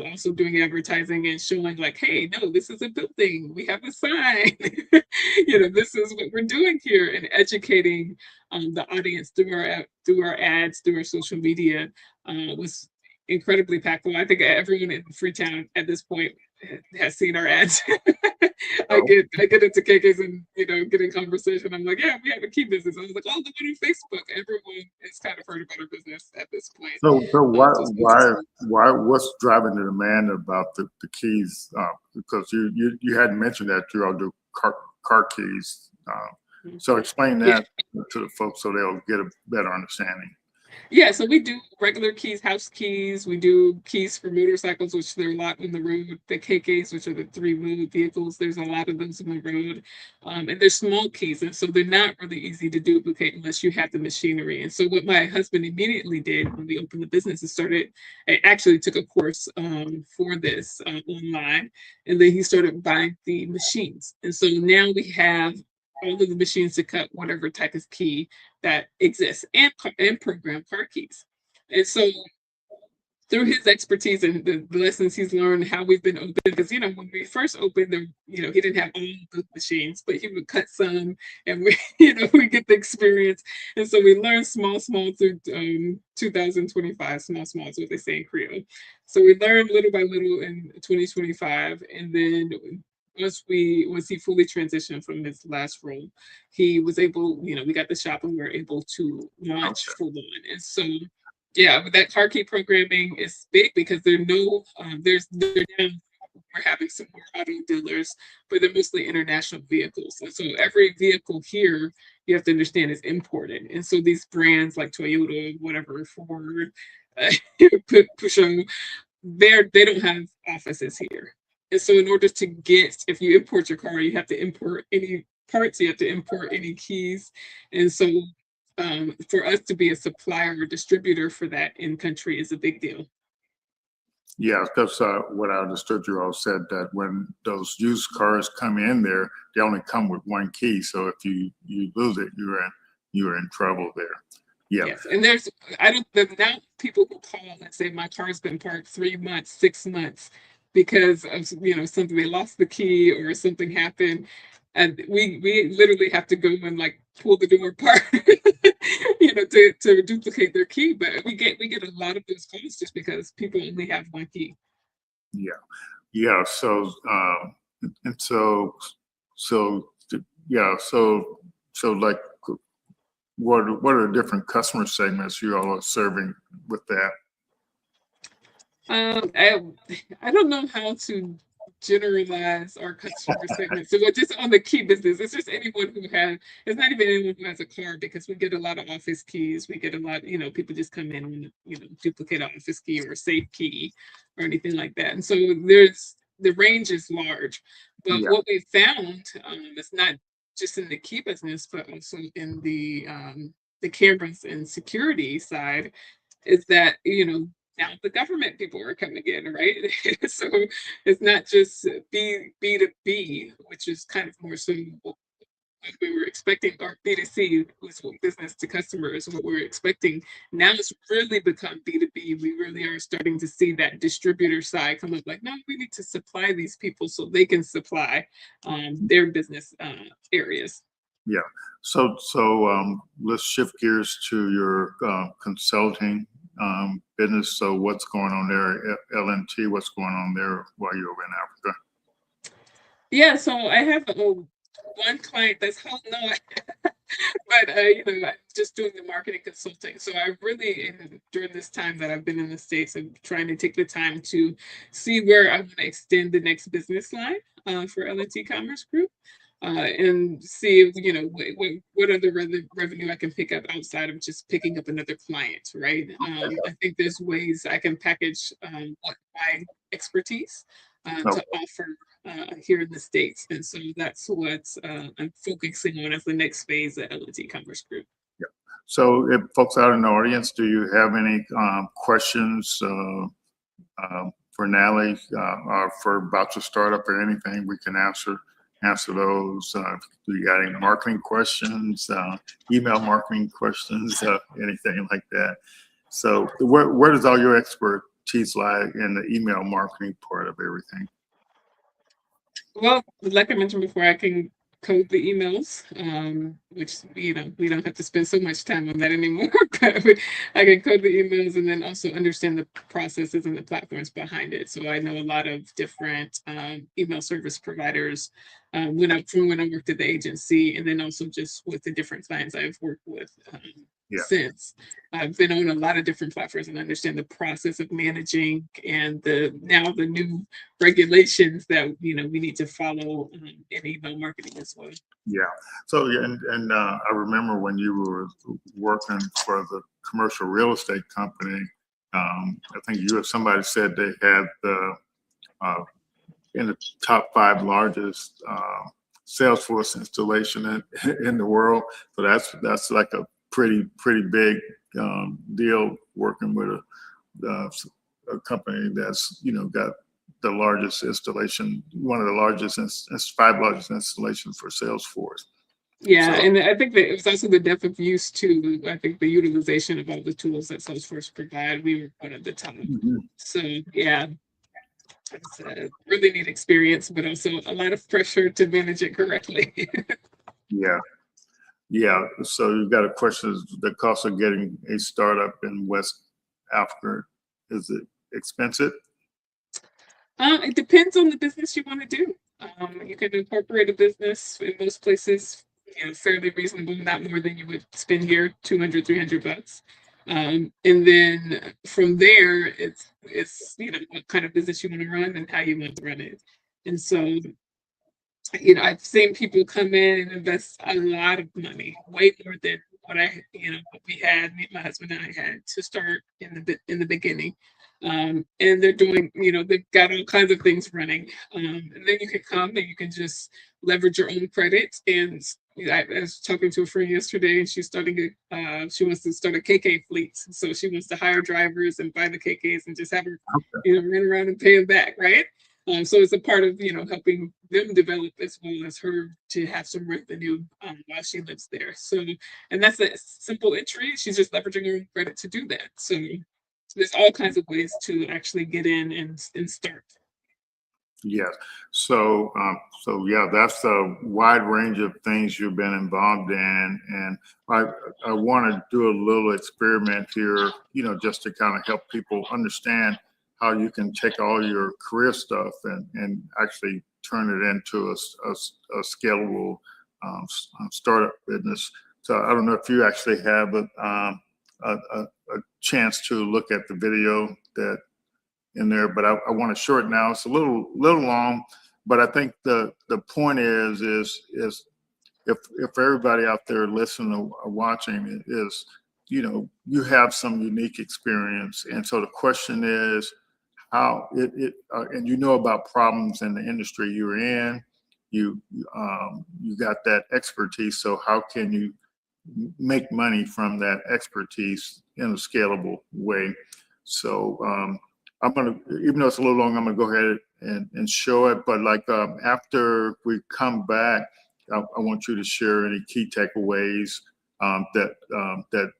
also doing advertising and showing like, hey, no, this is a building. We have a sign. This is what we're doing here, and educating the audience through our ads, through our social media was incredibly impactful. I think everyone in Freetown at this point has seen our ads. I get into KKs and get in conversation. I'm like, yeah, we have a key business. I was like, oh, the one on Facebook. Everyone has kind of heard about our business at this point. So what's driving the demand about the keys? Because you hadn't mentioned that you all do car keys. So explain that to the folks so they'll get a better understanding. Yeah, so we do regular keys, house keys. We do keys for motorcycles, which there are a lot on the road. The KKs, which are the 3-wheeled vehicles, there's a lot of those on the road. And they're small keys, and so they're not really easy to duplicate unless you have the machinery. And so what my husband immediately did when we opened the business is actually took a course for this online, and then he started buying the machines. And so now we have all of the machines to cut whatever type of key that exists, and program car keys. And so through his expertise and the lessons he's learned, how we've been open, because when we first opened them, he didn't have all the machines, but he would cut some, and we we get the experience. And so we learned small through 2025. Small is what they say in Creole. So we learned little by little in 2025, and then once he fully transitioned from his last role, he was able, we got the shop and we were able to launch full on. And so, yeah, with that car key programming is big because they're now we're having some more auto dealers, but they're mostly international vehicles. And so every vehicle here, you have to understand, is imported. And so these brands like Toyota, whatever, Ford, Peugeot, they don't have offices here. And so in order to if you import your car, you have to import any parts, you have to import any keys. And so for us to be a supplier or distributor for that in country is a big deal. Yeah, because what I understood, you all said that when those used cars come in there, they only come with one key. So if you lose it, you're in trouble there. Yeah. Yes, and now people who call and say my car's been parked 3 months, 6 months because of something, they lost the key or something happened, and we literally have to go and like pull the door apart to duplicate their key. But we get a lot of those calls just because people only have one key. Yeah. So like, what are the different customer segments you all are serving with that? I don't know how to generalize our customer segment. So just on the key business, it's just anyone who it's not even anyone who has a car, because we get a lot of office keys. We get a lot, people just come in and duplicate an office key or a safe key or anything like that. And so the range is large. But what we found is not just in the key business, but also in the cameras and security side, is that now the government people are coming in, right? So it's not just B2B, which is kind of more so what we were expecting, or B2C, was business to customers, what we were expecting. Now it's really become B2B. We really are starting to see that distributor side come up, like, no, we need to supply these people so they can supply their business areas. Yeah. So let's shift gears to your consulting business. So what's going on there, LNT? What's going on there while you're over in Africa? Yeah, so I have one client that's but I'm just doing the marketing consulting. So I really, during this time that I've been in the States, I'm trying to take the time to see where I want to extend the next business line for LNT Commerce Group. and see if, what other revenue I can pick up outside of just picking up another client, right? I think there's ways I can package my expertise to offer here in the States. And so that's what I'm focusing on as the next phase at L&T Commerce Group. Yeah. So if folks out in the audience, do you have any questions for Nathalie or for about your startup or anything? We can answer those. Do you got any marketing questions, email marketing questions, anything like that? So where does all your expertise lie in the email marketing part of everything? Well, like I mentioned before, I can code the emails, which, we don't have to spend so much time on that anymore. But I can code the emails and then also understand the processes and the platforms behind it. So I know a lot of different email service providers when I worked at the agency, and then also just with the different clients I've worked with since. I've been on a lot of different platforms and understand the process of managing and the new regulations that we need to follow in email marketing as well. Yeah. So and I remember when you were working for the commercial real estate company. I think somebody said they had the in the top 5 largest Salesforce installation in the world. So that's like a pretty big deal, working with a company that's got the largest installation, one of the largest, 5 largest installations for Salesforce. Yeah, so, and I think that it was also the depth of use too. I think the utilization of all the tools that Salesforce provide, we were one of the top. So yeah, it's a really neat experience, but also a lot of pressure to manage it correctly. Yeah. So you've got a question: the cost of getting a startup in West Africa, is it expensive? It depends on the business you want to do. You can incorporate a business in most places, fairly reasonable, not more than you would spend here, $200, $300. And then from there, it's what kind of business you want to run and how you want to run it. And so, I've seen people come in and invest a lot of money, way more than what what we had, me, my husband and I had to start in the beginning. And they're doing, they've got all kinds of things running. And then you can come and you can just leverage your own credit. And I was talking to a friend yesterday, and she's she wants to start a KK fleet. So she wants to hire drivers and buy the KKs and just have her, run around and pay them back, right? So it's a part of, helping them develop as well as her to have some revenue while she lives there. So, and that's a simple entry. She's just leveraging her own credit to do that. So there's all kinds of ways to actually get in and start. Yes. So, yeah, that's a wide range of things you've been involved in, and I want to do a little experiment here, just to kind of help people understand how you can take all your career stuff and actually turn it into a scalable startup business. So I don't know if you actually have a chance to look at the video that in there, but I want to shorten now. It's a little long, but I think the point is if everybody out there listening or watching is, you have some unique experience, and so the question is how and about problems in the industry you're in. You got that expertise, so how can you make money from that expertise in a scalable way? So I'm gonna, even though it's a little long, I'm gonna go ahead and show it. But after we come back, I want you to share any key takeaways that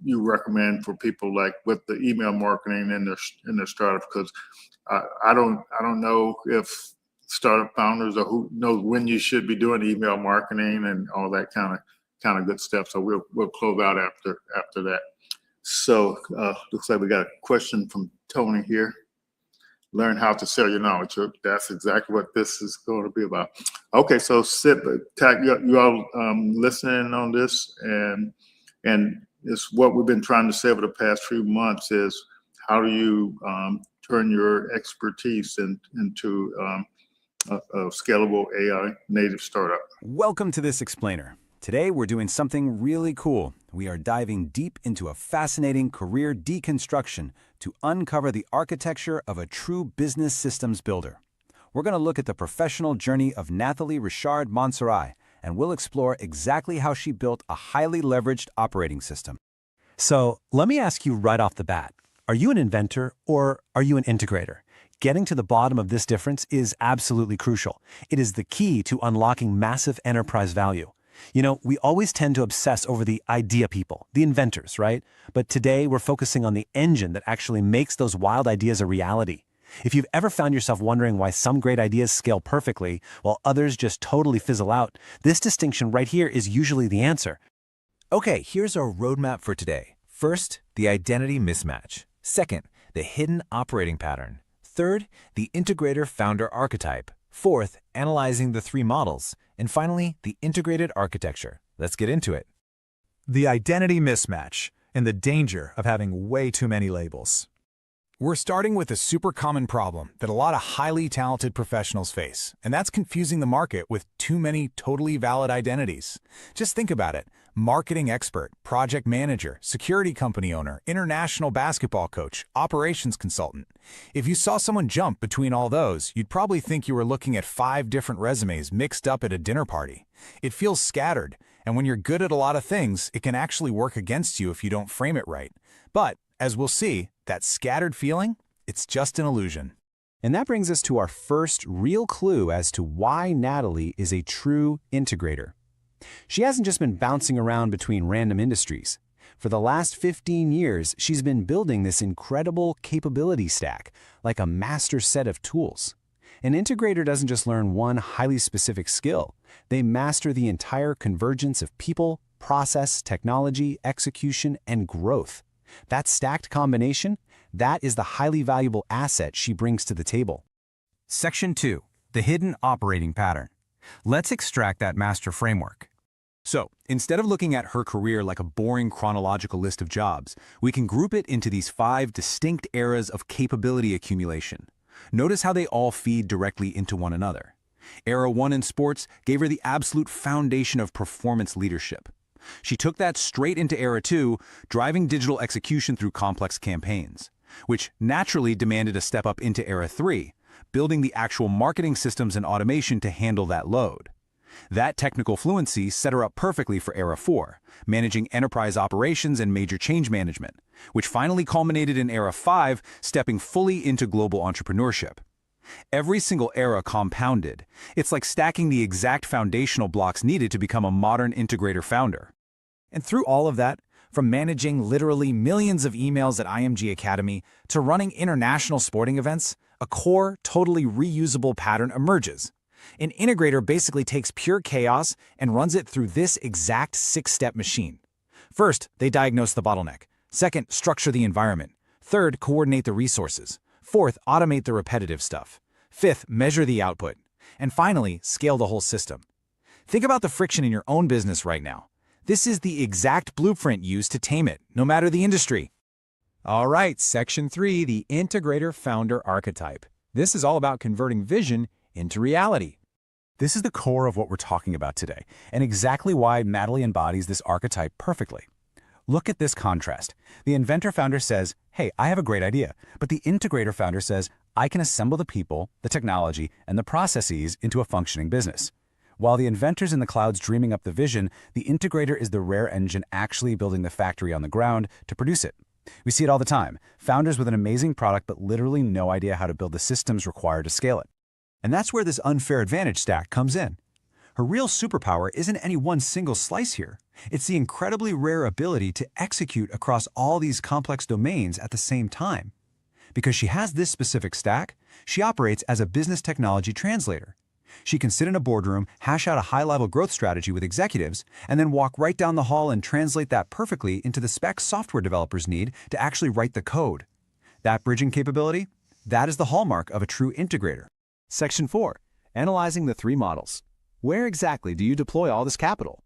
you recommend for people with the email marketing in their startup, because I don't know if startup founders or who knows when you should be doing email marketing and all that kind of good stuff. So we'll close out after that. So looks like we got a question from Tony here. Learn how to sell your knowledge. That's exactly what this is going to be about. Okay, so you all listening on this, and it's what we've been trying to say over the past few months is how do you turn your expertise into a scalable AI native startup. Welcome to this explainer. Today we're doing something really cool. We are diving deep into a fascinating career deconstruction to uncover the architecture of a true business systems builder. We're going to look at the professional journey of Nathalie Reshard Mansaray, and we'll explore exactly how she built a highly leveraged operating system. So let me ask you right off the bat, are you an inventor or are you an integrator? Getting to the bottom of this difference is absolutely crucial. It is the key to unlocking massive enterprise value. You know, we always tend to obsess over the idea people, the inventors, right? But today we're focusing on the engine that actually makes those wild ideas a reality. If you've ever found yourself wondering why some great ideas scale perfectly while others just totally fizzle out, this distinction right here is usually the answer. Okay, here's our roadmap for today. First, the identity mismatch. Second, the hidden operating pattern. Third, the integrator founder archetype. Fourth, analyzing the three models. And finally, the integrated architecture. Let's get into it. The identity mismatch and the danger of having way too many labels. We're starting with a super common problem that a lot of highly talented professionals face, and that's confusing the market with too many totally valid identities. Just think about it. Marketing expert, project manager, security company owner, international basketball coach, operations consultant. If you saw someone jump between all those, you'd probably think you were looking at 5 different resumes mixed up at a dinner party. It feels scattered, and when you're good at a lot of things, it can actually work against you if you don't frame it right. But, as we'll see, that scattered feeling, it's just an illusion. And that brings us to our first real clue as to why Nathalie is a true integrator. She hasn't just been bouncing around between random industries. For the last 15 years, she's been building this incredible capability stack, like a master set of tools. An integrator doesn't just learn one highly specific skill. They master the entire convergence of people, process, technology, execution, and growth. That stacked combination, that is the highly valuable asset she brings to the table. Section 2, the hidden operating pattern. Let's extract that master framework. So, instead of looking at her career like a boring chronological list of jobs, we can group it into these 5 distinct eras of capability accumulation. Notice how they all feed directly into one another. Era 1 in sports gave her the absolute foundation of performance leadership. She took that straight into Era 2, driving digital execution through complex campaigns, which naturally demanded a step up into Era 3, building the actual marketing systems and automation to handle that load. That technical fluency set her up perfectly for Era 4, managing enterprise operations and major change management, which finally culminated in Era 5, stepping fully into global entrepreneurship. Every single era compounded. It's like stacking the exact foundational blocks needed to become a modern integrator founder. And through all of that, from managing literally millions of emails at IMG Academy to running international sporting events, a core, totally reusable pattern emerges. An integrator basically takes pure chaos and runs it through this exact 6-step machine. First, they diagnose the bottleneck. Second, structure the environment. Third, coordinate the resources. Fourth, automate the repetitive stuff. Fifth, measure the output. And finally, scale the whole system. Think about the friction in your own business right now. This is the exact blueprint used to tame it, no matter the industry. All right, Section 3, the integrator founder archetype. This is all about converting vision into reality. This is the core of what we're talking about today, and exactly why Nathalie embodies this archetype perfectly. Look at this contrast. The inventor founder says, hey, I have a great idea, but the integrator founder says, I can assemble the people, the technology, and the processes into a functioning business. While the inventor's in the clouds dreaming up the vision, the integrator is the rare engine actually building the factory on the ground to produce it. We see it all the time. Founders with an amazing product but literally no idea how to build the systems required to scale it. And that's where this unfair advantage stack comes in. Her real superpower isn't any one single slice here. It's the incredibly rare ability to execute across all these complex domains at the same time. Because she has this specific stack, she operates as a business technology translator. She can sit in a boardroom, hash out a high-level growth strategy with executives, and then walk right down the hall and translate that perfectly into the specs software developers need to actually write the code. That bridging capability, that is the hallmark of a true integrator. Section 4, analyzing the 3 models. Where exactly do you deploy all this capital?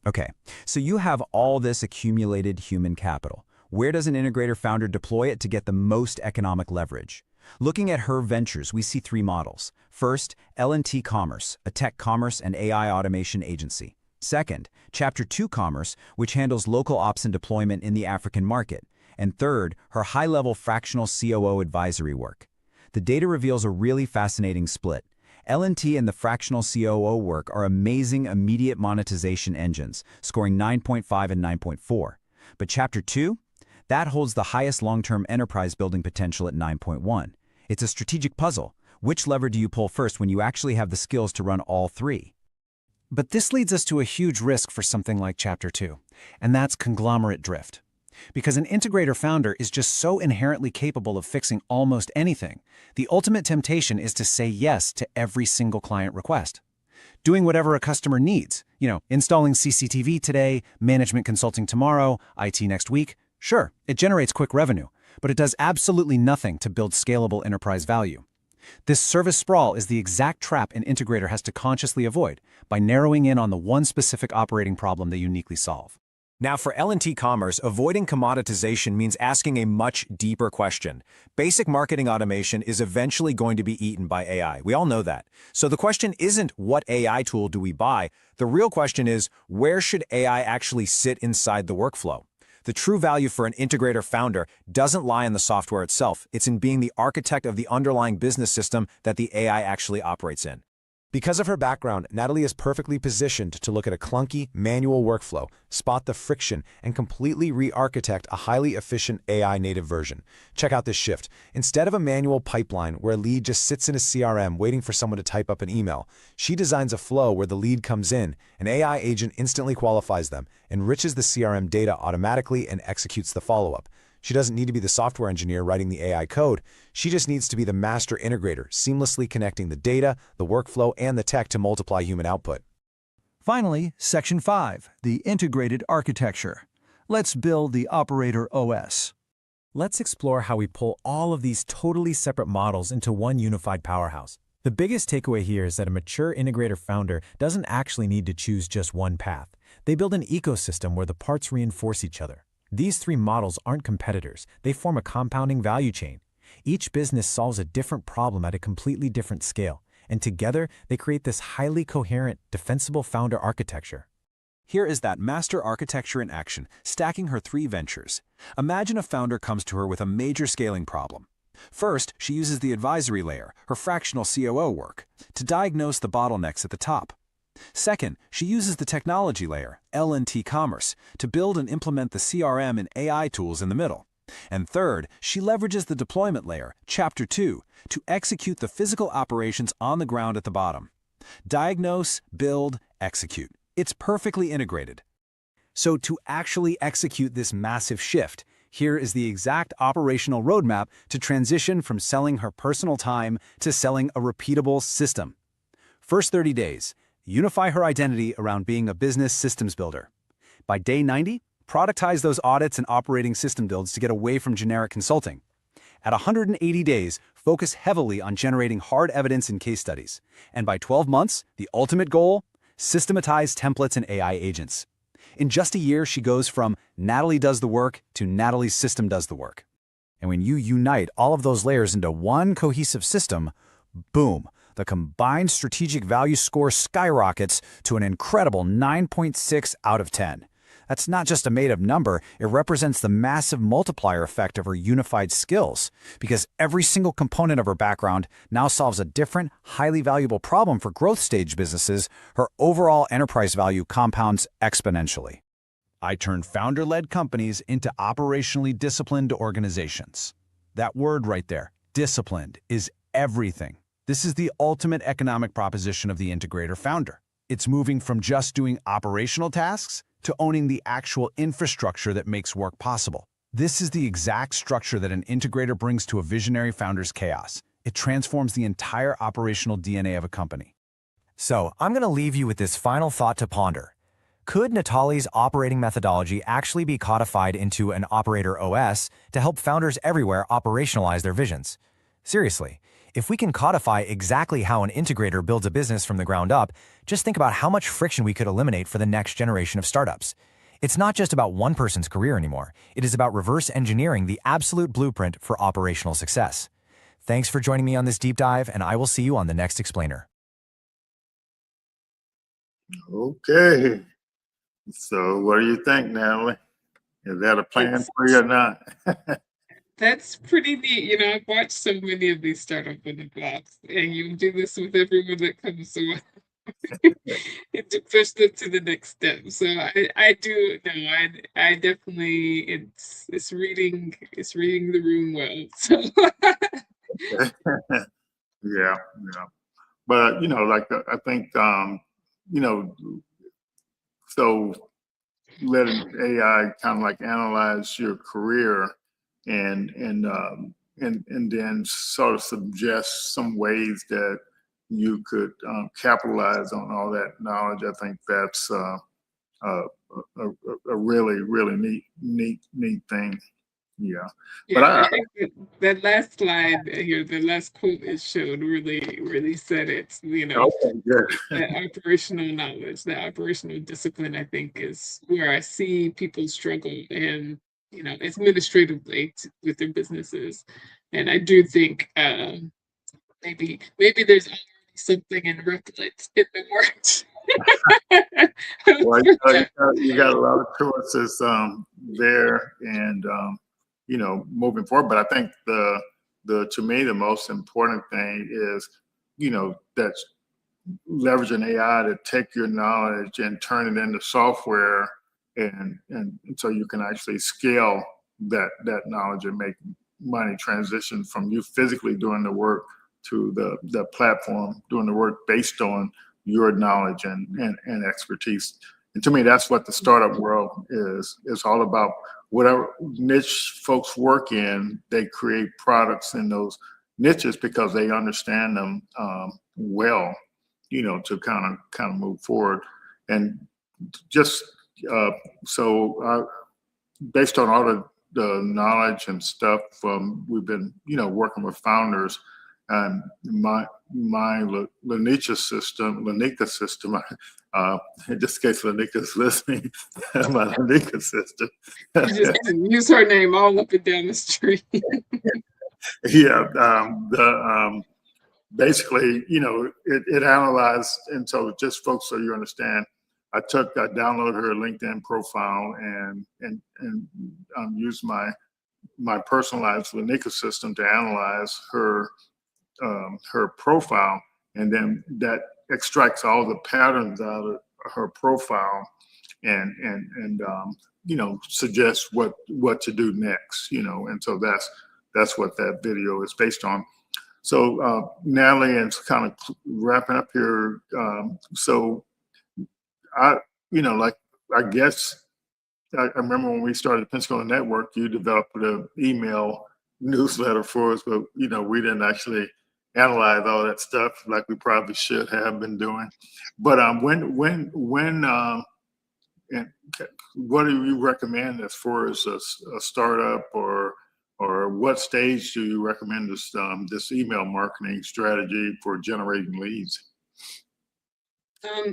Okay, so you have all this accumulated human capital. Where does an integrator founder deploy it to get the most economic leverage? Looking at her ventures, we see three models. First, L&T Commerce, a tech commerce and AI automation agency. Second, Chapter 2 Commerce, which handles local ops and deployment in the African market. And third, her high-level fractional COO advisory work. The data reveals a really fascinating split. L&T and the fractional COO work are amazing immediate monetization engines, scoring 9.5 and 9.4. But Chapter 2? That holds the highest long-term enterprise building potential at 9.1. It's a strategic puzzle. Which lever do you pull first when you actually have the skills to run all three? But this leads us to a huge risk for something like Chapter 2, and that's conglomerate drift. Because an integrator founder is just so inherently capable of fixing almost anything, the ultimate temptation is to say yes to every single client request. Doing whatever a customer needs, installing CCTV today, management consulting tomorrow, IT next week. Sure, it generates quick revenue, but it does absolutely nothing to build scalable enterprise value. This service sprawl is the exact trap an integrator has to consciously avoid by narrowing in on the one specific operating problem they uniquely solve. Now, for L&T Commerce, avoiding commoditization means asking a much deeper question. Basic marketing automation is eventually going to be eaten by AI. We all know that. So the question isn't what AI tool do we buy? The real question is, where should AI actually sit inside the workflow? The true value for an integrator founder doesn't lie in the software itself. It's in being the architect of the underlying business system that the AI actually operates in. Because of her background, Nathalie is perfectly positioned to look at a clunky, manual workflow, spot the friction, and completely re-architect a highly efficient AI-native version. Check out this shift. Instead of a manual pipeline where a lead just sits in a CRM waiting for someone to type up an email, she designs a flow where the lead comes in, an AI agent instantly qualifies them, enriches the CRM data automatically, and executes the follow-up. She doesn't need to be the software engineer writing the AI code. She just needs to be the master integrator, seamlessly connecting the data, the workflow, and the tech to multiply human output. Finally, Section 5, the integrated architecture. Let's build the operator OS. Let's explore how we pull all of these totally separate models into one unified powerhouse. The biggest takeaway here is that a mature integrator founder doesn't actually need to choose just one path. They build an ecosystem where the parts reinforce each other. These three models aren't competitors. They form a compounding value chain. Each business solves a different problem at a completely different scale, and together they create this highly coherent, defensible founder architecture. Here is that master architecture in action, stacking her three ventures. Imagine a founder comes to her with a major scaling problem. First, she uses the advisory layer, her fractional COO work, to diagnose the bottlenecks at the top. Second, she uses the technology layer, L&T Commerce, to build and implement the CRM and AI tools in the middle. And third, she leverages the deployment layer, Chapter 2, to execute the physical operations on the ground at the bottom. Diagnose, build, execute. It's perfectly integrated. So to actually execute this massive shift, here is the exact operational roadmap to transition from selling her personal time to selling a repeatable system. First 30 days. Unify her identity around being a business systems builder. By day 90, productize those audits and operating system builds to get away from generic consulting. At 180 days, focus heavily on generating hard evidence in case studies. And by 12 months, the ultimate goal? Systematize templates and AI agents. In just a year, she goes from Nathalie does the work to Nathalie's system does the work. And when you unite all of those layers into one cohesive system, boom, the combined strategic value score skyrockets to an incredible 9.6 out of 10. That's not just a made-up number, it represents the massive multiplier effect of her unified skills, because every single component of her background now solves a different, highly valuable problem for growth stage businesses. Her overall enterprise value compounds exponentially. I turn founder-led companies into operationally disciplined organizations. That word right there, disciplined, is everything. This is the ultimate economic proposition of the integrator founder. It's moving from just doing operational tasks to owning the actual infrastructure that makes work possible. This is the exact structure that an integrator brings to a visionary founder's chaos. It transforms the entire operational DNA of a company. So, I'm going to leave you with this final thought to ponder. Could Nathalie's operating methodology actually be codified into an operator OS to help founders everywhere operationalize their visions? Seriously. If we can codify exactly how an integrator builds a business from the ground up, just think about how much friction we could eliminate for the next generation of startups. It's not just about one person's career anymore. It is about reverse engineering the absolute blueprint for operational success. Thanks for joining me on this deep dive, and I will see you on the next explainer. Okay. So what do you think, Natalie? Is that a plan for you or not? That's pretty neat. I've watched so many of these startup winning blogs, and you do this with everyone that comes on to push them to the next step. So I do know I definitely it's reading the room well. So Yeah. But like I think so letting AI kind of like analyze your career and then sort of suggest some ways that you could capitalize on all that knowledge. I think that's a really neat thing. Yeah. But I think that last slide here, the last quote it showed really said it. Okay, good. That operational knowledge, that operational discipline, I think, is where I see people struggle and administratively with their businesses. And I do think maybe there's already something in Replit in the works. Well, you got a lot of choices there, and moving forward. But I think to me the most important thing is that leveraging AI to take your knowledge and turn it into software, and so you can actually scale that knowledge and make money transition from you physically doing the work to the platform doing the work based on your knowledge and expertise. And to me, that's what the startup world is. It's all about whatever niche folks work in, they create products in those niches because they understand them well, to kind of move forward. And just based on all the knowledge and stuff, we've been, working with founders, and my Lanika system, in this case, Lanika's listening, my Lanika system. You just use her name all up and down the street. Yeah, basically, it analyzed, and so just folks, so you understand, I downloaded her LinkedIn profile and used my personalized Lanika system to analyze her profile, and then that extracts all the patterns out of her profile and suggests what to do next, and so that's what that video is based on. So Natalie, and kind of wrapping up here, so I guess I remember when we started the Pensacola Network, you developed an email newsletter for us, but we didn't actually analyze all that stuff like we probably should have been doing. But when and what do you recommend as far as a startup, or what stage do you recommend this email marketing strategy for generating leads?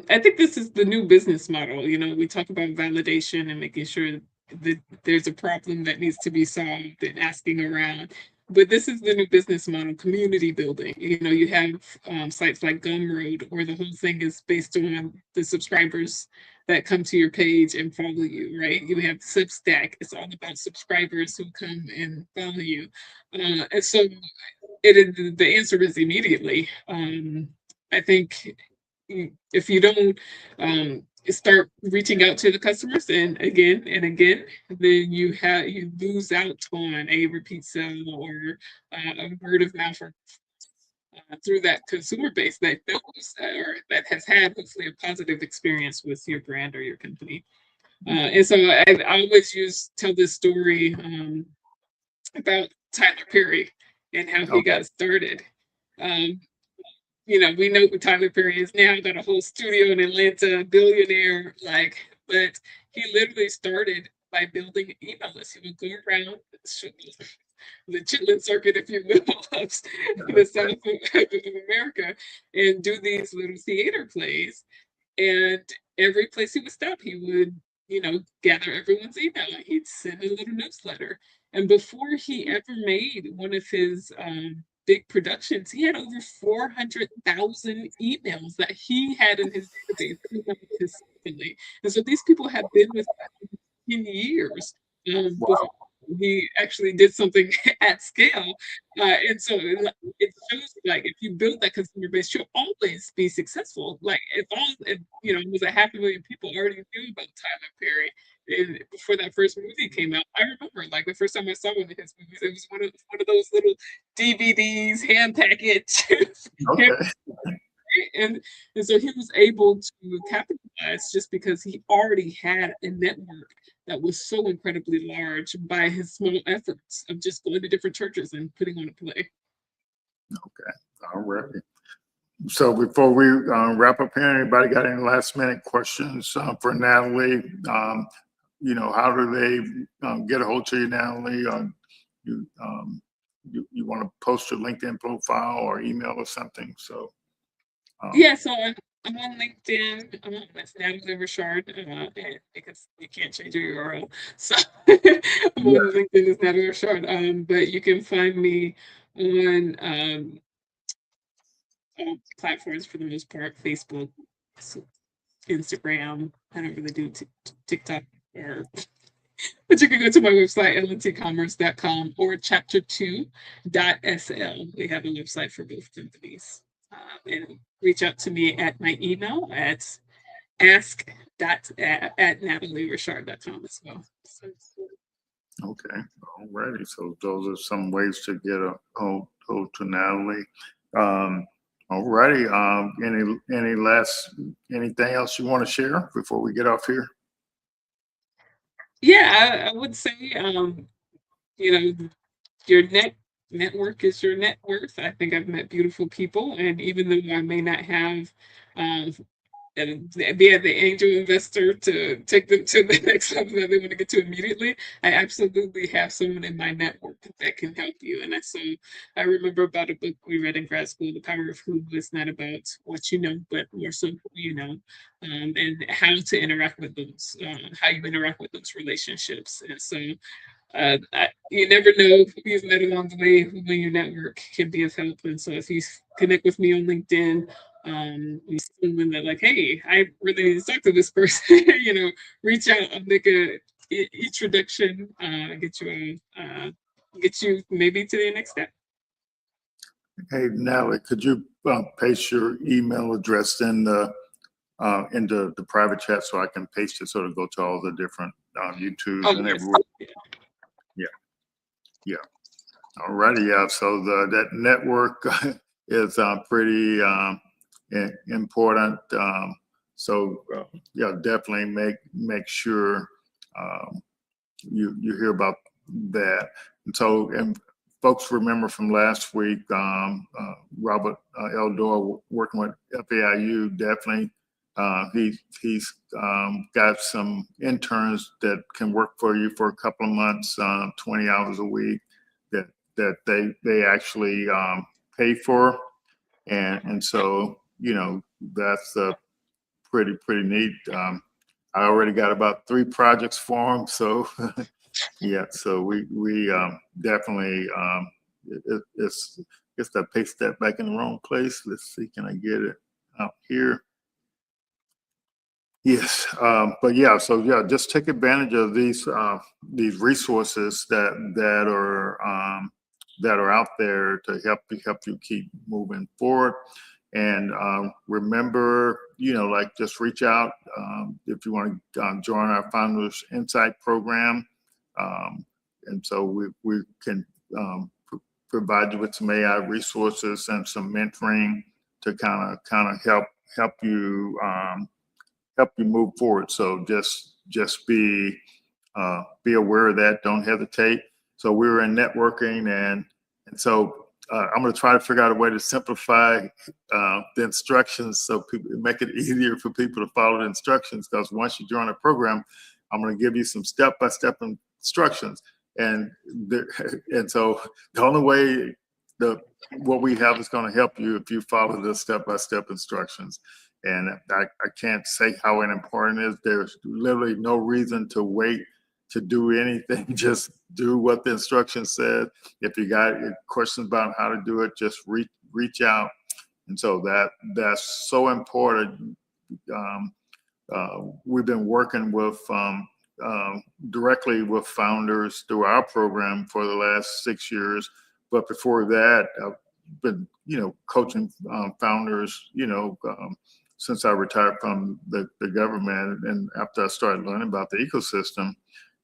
I think this is the new business model. We talk about validation and making sure that there's a problem that needs to be solved and asking around. But this is the new business model, community building. You have sites like Gumroad, where the whole thing is based on the subscribers that come to your page and follow you, right? You have Substack. It's all about subscribers who come and follow you. And so the answer is immediately. I think if you don't start reaching out to the customers and again, then you lose out on a repeat sale or a word of mouth through that consumer base that knows or that has had hopefully a positive experience with your brand or your company. And so I always tell this story about Tyler Perry and how he got started. We know who Tyler Perry is now, got a whole studio in Atlanta, billionaire, but he literally started by building email lists. He would go around the Chitlin circuit, if you will, of the South of America and do these little theater plays. And every place he would stop, he would, gather everyone's email. He'd send a little newsletter. And before he ever made one of his big productions, he had over 400,000 emails that he had in his database consistently. And so these people have been with him 10 years before he actually did something at scale. And so it shows like if you build that consumer base, you'll always be successful. Like if it was a 500,000 people already knew about Tyler Perry. And before that first movie came out, I remember like the first time I saw one of his movies, it was one of those little DVDs, hand packaged. Okay. And so he was able to capitalize just because he already had a network that was so incredibly large by his small efforts of just going to different churches and putting on a play. Okay. All right. So before we wrap up here, anybody got any last minute questions for Nathalie? How do they get a hold of you, Nathalie? You want to post your LinkedIn profile or email or something? So so I'm on LinkedIn. That's Nathalie Reshard because you can't change your URL. So I'm on LinkedIn as Nathalie Reshard. But you can find me on platforms for the most part: Facebook, Instagram. I don't really do TikTok, but you can go to my website, lntcommerce.com or chapter2.sl. We have a website for both companies. And reach out to me at my email at ask.nathaliereshard.com as well. Okay, all righty. So those are some ways to get a hold to Nathalie. All righty. Anything else you want to share before we get off here? Yeah, I would say, your network is your net worth. I think I've met beautiful people, and even though I may not have be the angel investor to take them to the next level that they want to get to immediately, I absolutely have someone in my network that can help you. And I remember about a book we read in grad school, The Power of Who is not about what you know, but more so who you know, and how to interact with those, how you interact with those relationships. And so you never know who you've met along the way, who in your network can be of help. And so if you connect with me on LinkedIn, when they're like, hey, I really need to talk to this person, reach out, I'll make a introduction, get you maybe to the next step. Hey, Nathalie, could you paste your email address into the private chat so I can paste it so it'll go to all the different YouTubes and everywhere? Yeah. All righty. Yeah. So that network is pretty important. Definitely make sure you hear about that. And folks remember from last week, Robert Eldor working with FAIU, definitely he's got some interns that can work for you for a couple of months, 20 hours a week that they actually pay for. And so, that's pretty neat. I already got about 3 projects for them. So yeah, so we definitely, it's to paste that back in the wrong place. Let's see, can I get it out here? Yes, but yeah, so yeah, just take advantage of these resources that are out there to help you keep moving forward. And remember, just reach out if you want to join our Founders Insight program, and so we can provide you with some AI resources and some mentoring to kind of help you. Help you move forward. So just be aware of that. Don't hesitate. So we were in networking, and so I'm going to try to figure out a way to simplify the instructions so people make it easier for people to follow the instructions. Because once you join a program, I'm going to give you some step-by-step instructions, and so the only way what we have is going to help you if you follow the step-by-step instructions. And I can't say how important it is. There's literally no reason to wait do anything. Just do what the instruction said. If you got questions about how to do it, just reach out. And so that's so important. We've been working with directly with founders through our program for the last 6 years. But before that, I've been, coaching founders, since I retired from the government and after I started learning about the ecosystem.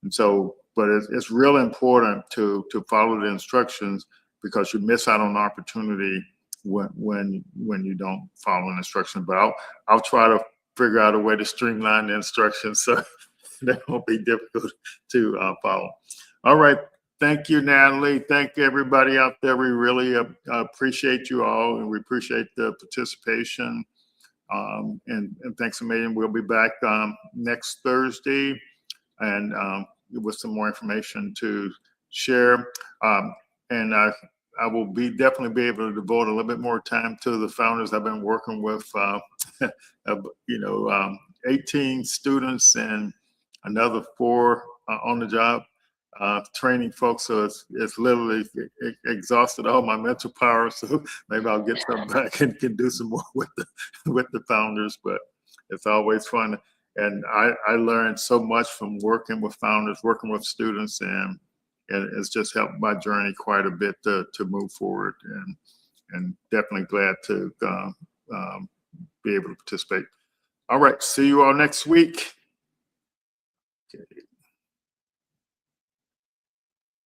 And so, but it's real important to follow the instructions, because you miss out on opportunity when you don't follow an instruction. But I'll try to figure out a way to streamline the instructions so that won't be difficult to follow. All right. Thank you, Nathalie. Thank everybody out there. We really appreciate you all, and we appreciate the participation. And thanks a million. We'll be back next Thursday, and with some more information to share. And I will definitely be able to devote a little bit more time to the founders I've been working with. 18 students and another 4 on the job training folks. So it's literally exhausted all my mental power. So maybe I'll get some back and can do some more with the founders. But it's always fun, and I learned so much from working with founders, working with students, and it's just helped my journey quite a bit to move forward. And definitely glad to be able to participate. All right, see you all next week.